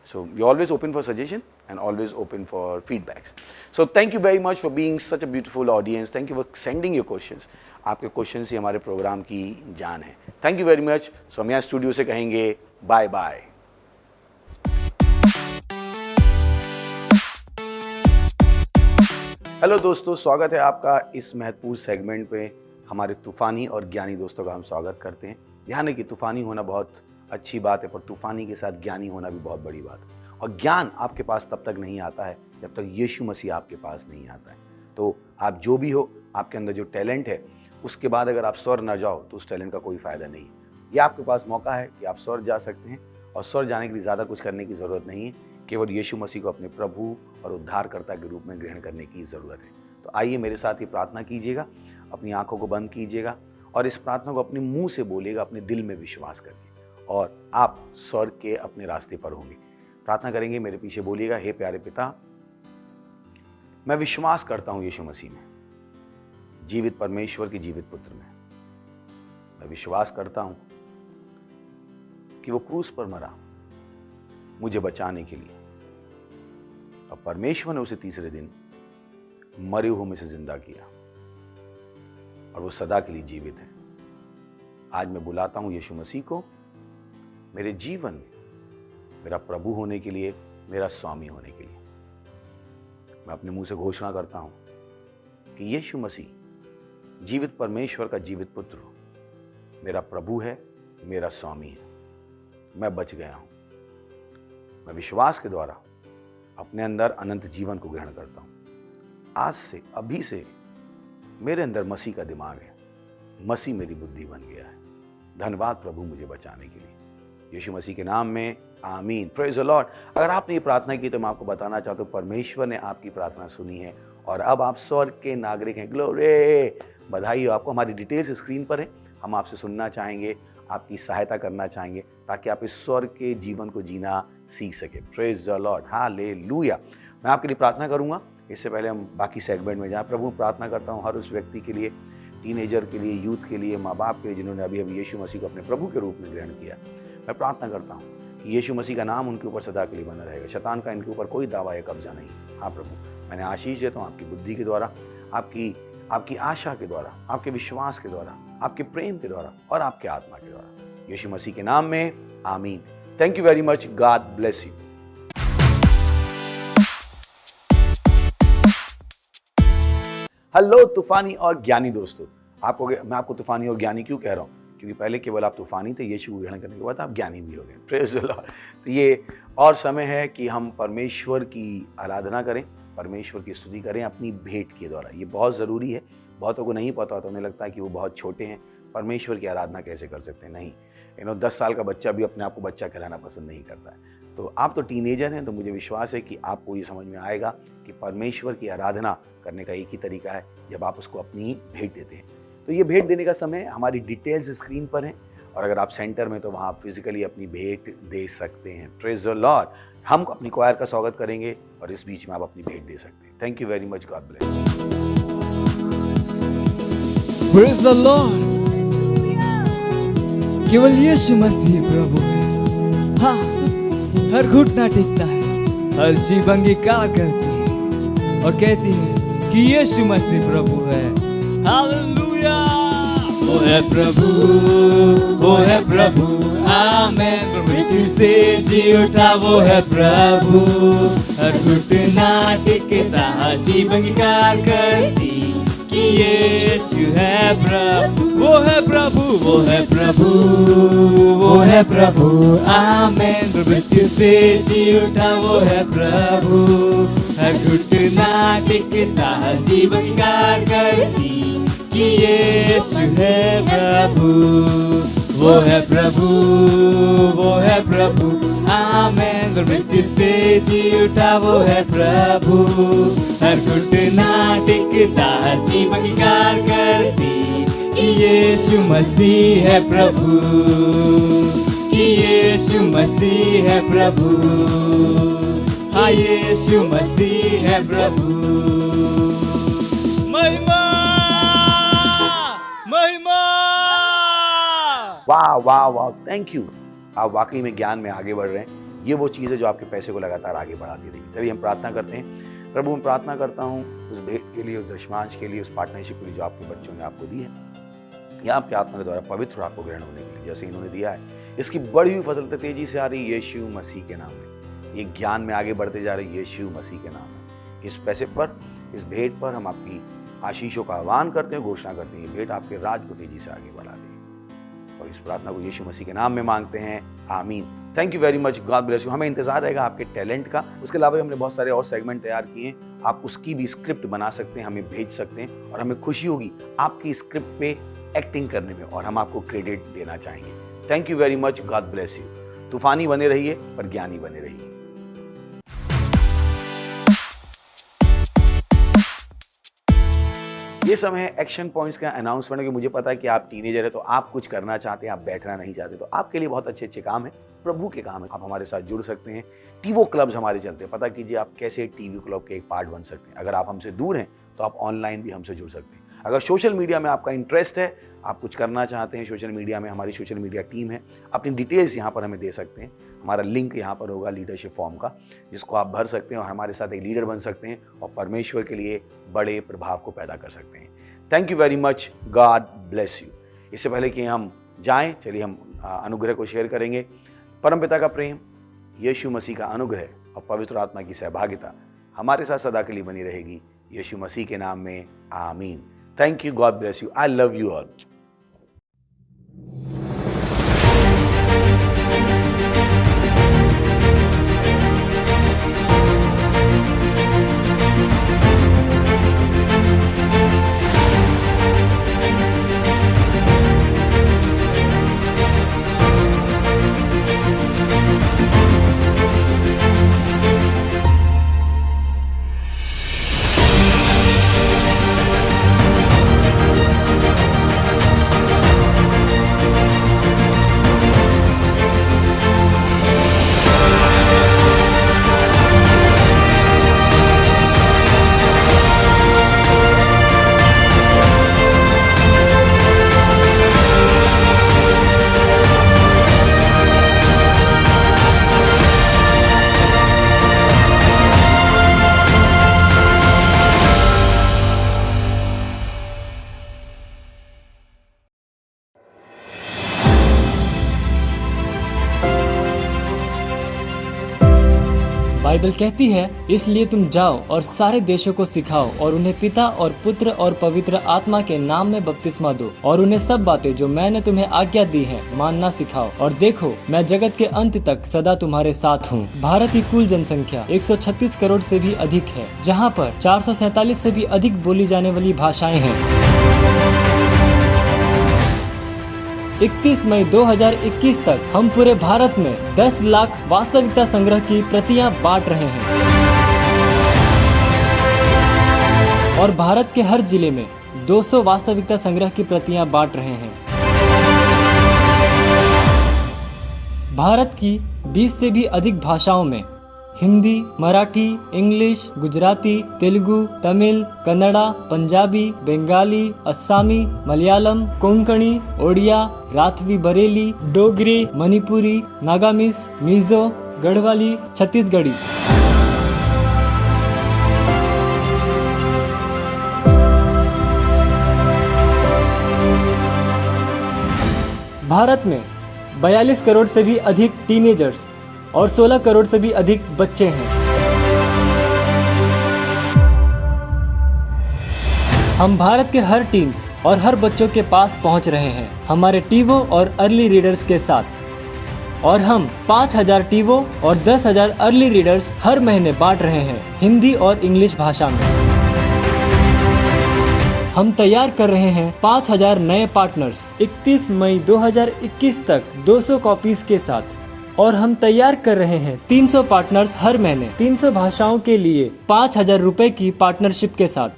so we're always open for suggestion and always open for feedbacks. So thank you very much for being such a beautiful audience. Thank you for sending your questions. आपके question ही हमारे programme की जान है। Thank you very much. So हम यहाँ studio से कहेंगे बाय बाय। हेलो दोस्तों, स्वागत है आपका इस महत्वपूर्ण सेगमेंट पे। हमारे तूफानी और ज्ञानी दोस्तों का हम स्वागत करते हैं। ध्यान है कि तूफानी होना बहुत अच्छी बात है, पर तूफानी के साथ ज्ञानी होना भी बहुत बड़ी बात है। और ज्ञान आपके पास तब तक नहीं आता है जब तक यीशु मसीह आपके पास नहीं आता है। तो आप जो भी हो, आपके अंदर जो टैलेंट है, उसके बाद अगर आप स्वर्ग ना जाओ तो उस टैलेंट का कोई फायदा नहीं है। ये आपके पास मौका है कि आप स्वर्ग जा सकते हैं, और स्वर्ग जाने के लिए ज़्यादा कुछ करने की ज़रूरत नहीं है, केवल यीशु मसीह को अपने प्रभु और उद्धारकर्ता के रूप में ग्रहण करने की ज़रूरत है। तो आइए मेरे साथ ये प्रार्थना कीजिएगा, अपनी आंखों को बंद कीजिएगा और इस प्रार्थना को अपने मुंह से बोलिएगा, अपने दिल में विश्वास करके। और आप स्वर्ग के अपने रास्ते पर होंगे। प्रार्थना करेंगे, मेरे पीछे बोलिएगा। हे प्यारे पिता, मैं विश्वास करता हूं यीशु मसीह में, जीवित परमेश्वर के जीवित पुत्र में। मैं विश्वास करता हूं कि वो क्रूस पर मरा मुझे बचाने के लिए, और परमेश्वर ने उसे तीसरे दिन मरे हुए में से जिंदा किया, और वो सदा के लिए जीवित है। आज मैं बुलाता हूं यीशु मसीह को मेरे जीवन में मेरा प्रभु होने के लिए, मेरा स्वामी होने के लिए। मैं अपने मुंह से घोषणा करता हूं कि यीशु मसीह जीवित परमेश्वर का जीवित पुत्र मेरा प्रभु है, मेरा स्वामी है। मैं बच गया हूं। मैं विश्वास के द्वारा अपने अंदर अनंत जीवन को ग्रहण करता हूं। आज से, अभी से मेरे अंदर मसीह का दिमाग है, मसीह मेरी बुद्धि बन गया है। धन्यवाद प्रभु मुझे बचाने के लिए, यीशु मसीह के नाम में, आमीन। Praise the Lord. अगर आपने ये प्रार्थना की तो मैं आपको बताना चाहता हूँ, परमेश्वर ने आपकी प्रार्थना सुनी है और अब आप स्वर्ग के नागरिक हैं। ग्लोरी, बधाई हो आपको। हमारी डिटेल्स स्क्रीन पर है। हम आपसे सुनना चाहेंगे, आपकी सहायता करना चाहेंगे ताकि आप इस स्वर्ग के जीवन को जीना सीख सके। Praise the Lord, hallelujah. मैं आपके लिए प्रार्थना करूंगा। इससे पहले हम बाकी सेगमेंट में जाएं, प्रभु प्रार्थना करता हूं हर उस व्यक्ति के लिए, टीनेजर के लिए, यूथ के लिए, माँ बाप के लिए, जिन्होंने अभी अभी यीशु मसीह को अपने प्रभु के रूप में ग्रहण किया। मैं प्रार्थना करता हूँ कि यीशु मसीह का नाम उनके ऊपर सदा के लिए बना रहेगा। शैतान का इनके ऊपर कोई दावा या कब्जा नहीं। हाँ प्रभु, मैंने आशीष देता हूँ आपकी बुद्धि के द्वारा, आपकी आशा के द्वारा, आपके विश्वास के द्वारा, आपके प्रेम के द्वारा और आपके आत्मा के द्वारा, यीशु मसीह के नाम में, आमीन। Thank you very much. God bless you. Hello तूफानी और ज्ञानी दोस्तों, मैं आपको तूफानी और ज्ञानी क्यों कह रहा हूँ? क्योंकि पहले केवल आप तूफानी थे, यीशु को ग्रहण करने के बाद आप ज्ञानी भी हो गए। Praise the Lord. तो ये और समय है कि हम परमेश्वर की आराधना करें, परमेश्वर की स्तुति करें अपनी भेंट के द्वारा। ये बहुत ज़रूरी है। बहुतों को नहीं पता होता, उन्हें लगता है कि वो बहुत छोटे हैं, परमेश्वर की आराधना कैसे कर सकते हैं। नहीं, 10 साल का बच्चा भी अपने आप को बच्चा कहलाना पसंद नहीं करता है। तो आप तो टीनेजर हैं, तो मुझे विश्वास है कि आपको ये समझ में आएगा कि परमेश्वर की आराधना करने का एक ही तरीका है, जब आप उसको अपनी भेंट देते हैं। तो ये भेंट देने का समय हमारी डिटेल्स स्क्रीन पर हैं, और अगर आप सेंटर में तो वहाँ आप फिजिकली अपनी भेंट दे सकते हैं। Praise the Lord. हम अपनी क्वायर का स्वागत करेंगे और इस बीच में आप अपनी भेंट दे सकते हैं। Thank you very much. God bless. Praise the Lord. केवल यीशु मसीह प्रभु है। हाँ, हर घुटना टेकता है, हर जीभ अंगीकार करती है और कहती है कि यीशु मसीह प्रभु है। हालेलुया। वो है प्रभु, वो है प्रभु, आमेन। मृत्यु से जी उठा वो है प्रभु, हर घुटना टेकता, जीभ अंगीकार करती कि यीशु है प्रभु। वो है प्रभु, वो है प्रभु, वो है प्रभु, आमेन। मृत्यु से जी उठा वो है प्रभु, हर घुटना टेकता, जीभ अंगीकार करती कि यीशु है प्रभु। वो है प्रभु, वो है प्रभु, आमेन। मृत्यु से जी उठा वो है प्रभु, हर घुटना टेकता, जीभ अंगीकार करती कि यीशु मसीह है प्रभु, कि यीशु मसीह है प्रभु। हाँ, यीशु मसीह है प्रभु। महिमा, महिमा। वाह वाह वाह, थैंक यू। आप वाकई में ज्ञान में आगे बढ़ रहे हैं। ये वो चीज़ है जो आपके पैसे को लगातार आगे बढ़ाती रहेगी। चलिए हम प्रार्थना करते हैं। प्रभु, मैं प्रार्थना करता हूँ उस भेंट के लिए, उस दशमांश के लिए, उस पार्टनरशिप के लिए जो आपके बच्चों ने आपको दी है, या आपके आत्मा के द्वारा पवित्र आपको ग्रहण होने के लिए जैसे इन्होंने दिया है, इसकी बढ़ी हुई फजलत तेजी से आ रही यीशु मसीह के नाम में। ये ज्ञान में आगे बढ़ते जा रही यीशु मसीह के नाम में। इस पैसे पर, इस भेंट पर हम आपकी आशीषों का आह्वान करते हैं, घोषणा करते हैं, ये भेंट आपके राज को तेजी से आगे बढ़ा देगी। और इस प्रार्थना को यीशु मसीह के नाम में मांगते हैं, आमीन। Thank you very much. God bless you. हमें इंतजार रहेगा आपके टैलेंट का। उसके अलावा हमने बहुत सारे और सेगमेंट तैयार किए हैं, आप उसकी भी स्क्रिप्ट बना सकते हैं, हमें भेज सकते हैं, और हमें खुशी होगी आपकी स्क्रिप्ट पे एक्टिंग करने में, और हम आपको क्रेडिट देना चाहेंगे। Thank you very much. God bless you. तूफानी बने रहिए पर ज्ञानी बने रहिए। ये समय है एक्शन पॉइंट्स का अनाउंसमेंट कि मुझे पता है कि आप टीनेजर है तो आप कुछ करना चाहते हैं, आप बैठना नहीं चाहते, तो आपके लिए बहुत अच्छे अच्छे काम है, प्रभु के काम है। आप हमारे साथ जुड़ सकते हैं। टीवो क्लब्स हमारे चलते हैं, पता कीजिए आप कैसे टीवी क्लब के एक पार्ट बन सकते हैं। अगर आप हमसे दूर हैं तो आप ऑनलाइन भी हमसे जुड़ सकते हैं। अगर सोशल मीडिया में आपका इंटरेस्ट है, आप कुछ करना चाहते हैं सोशल मीडिया में, हमारी सोशल मीडिया टीम है, अपनी डिटेल्स यहाँ पर हमें दे सकते हैं। हमारा लिंक यहाँ पर होगा लीडरशिप फॉर्म का, जिसको आप भर सकते हैं और हमारे साथ एक लीडर बन सकते हैं और परमेश्वर के लिए बड़े प्रभाव को पैदा कर सकते हैं। Thank you very much, God bless you. इससे पहले कि हम जाएं, चलिए हम अनुग्रह को शेयर करेंगे। परमपिता का प्रेम, यीशु मसीह का अनुग्रह और पवित्र आत्मा की सहभागिता हमारे साथ सदा के लिए बनी रहेगी। यीशु मसीह के नाम में आमीन। Thank you, God bless you, I love you all. Bible कहती है, इसलिए तुम जाओ और सारे देशों को सिखाओ और उन्हें पिता और पुत्र और पवित्र आत्मा के नाम में बपतिस्मा दो और उन्हें सब बातें जो मैंने तुम्हें आज्ञा दी हैं मानना सिखाओ। और देखो, मैं जगत के अंत तक सदा तुम्हारे साथ हूँ। भारत की कुल जनसंख्या 136 करोड़ से भी अधिक है, जहाँ पर 447 से भी अधिक बोली जाने वाली भाषाएं हैं। 31 मई 2021 तक हम पूरे भारत में 10 लाख वास्तविकता संग्रह की प्रतियां बांट रहे हैं और भारत के हर जिले में 200 वास्तविकता संग्रह की प्रतियां बांट रहे हैं। भारत की 20 से भी अधिक भाषाओं में हिंदी, मराठी, इंग्लिश, गुजराती, तेलुगु, तमिल, कन्नड़ा, पंजाबी, बंगाली, असमी, मलयालम, कोंकणी, ओडिया, राठवी बरेली, डोगरी, मणिपुरी, नागामीज, मिजो, गढ़वाली, छत्तीसगढ़ी। भारत में 42 करोड़ से भी अधिक टीनेजर्स और 16 करोड़ से भी अधिक बच्चे हैं। हम भारत के हर टीन्स और हर बच्चों के पास पहुंच रहे हैं हमारे टीवो और अर्ली रीडर्स के साथ, और हम 5000 टीवो और 10,000 अर्ली रीडर्स हर महीने बांट रहे हैं हिंदी और इंग्लिश भाषा में। हम तैयार कर रहे हैं 5000 नए पार्टनर्स 31 मई 2021 तक 200 कॉपीज के साथ, और हम तैयार कर रहे हैं 300 पार्टनर्स हर महीने 300 भाषाओं के लिए 5000 रुपए की पार्टनरशिप के साथ।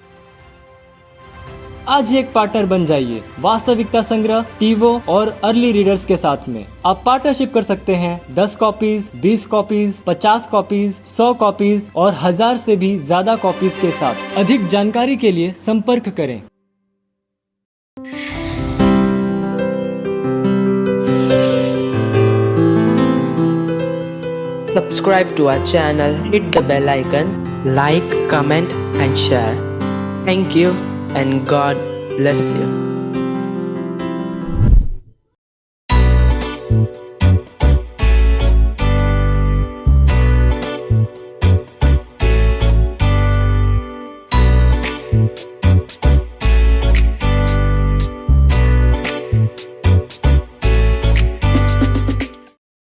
आज ही एक पार्टनर बन जाइए वास्तविकता संग्रह, टीवो और अर्ली रीडर्स के साथ में। आप पार्टनरशिप कर सकते हैं 10 कॉपीज, 20 कॉपीज, 50 कॉपीज, 100 कॉपीज और 1000 से भी ज्यादा कॉपीज के साथ। अधिक जानकारी के लिए संपर्क करें। Subscribe to our channel, hit the bell icon, like, comment and share. Thank you and God bless you.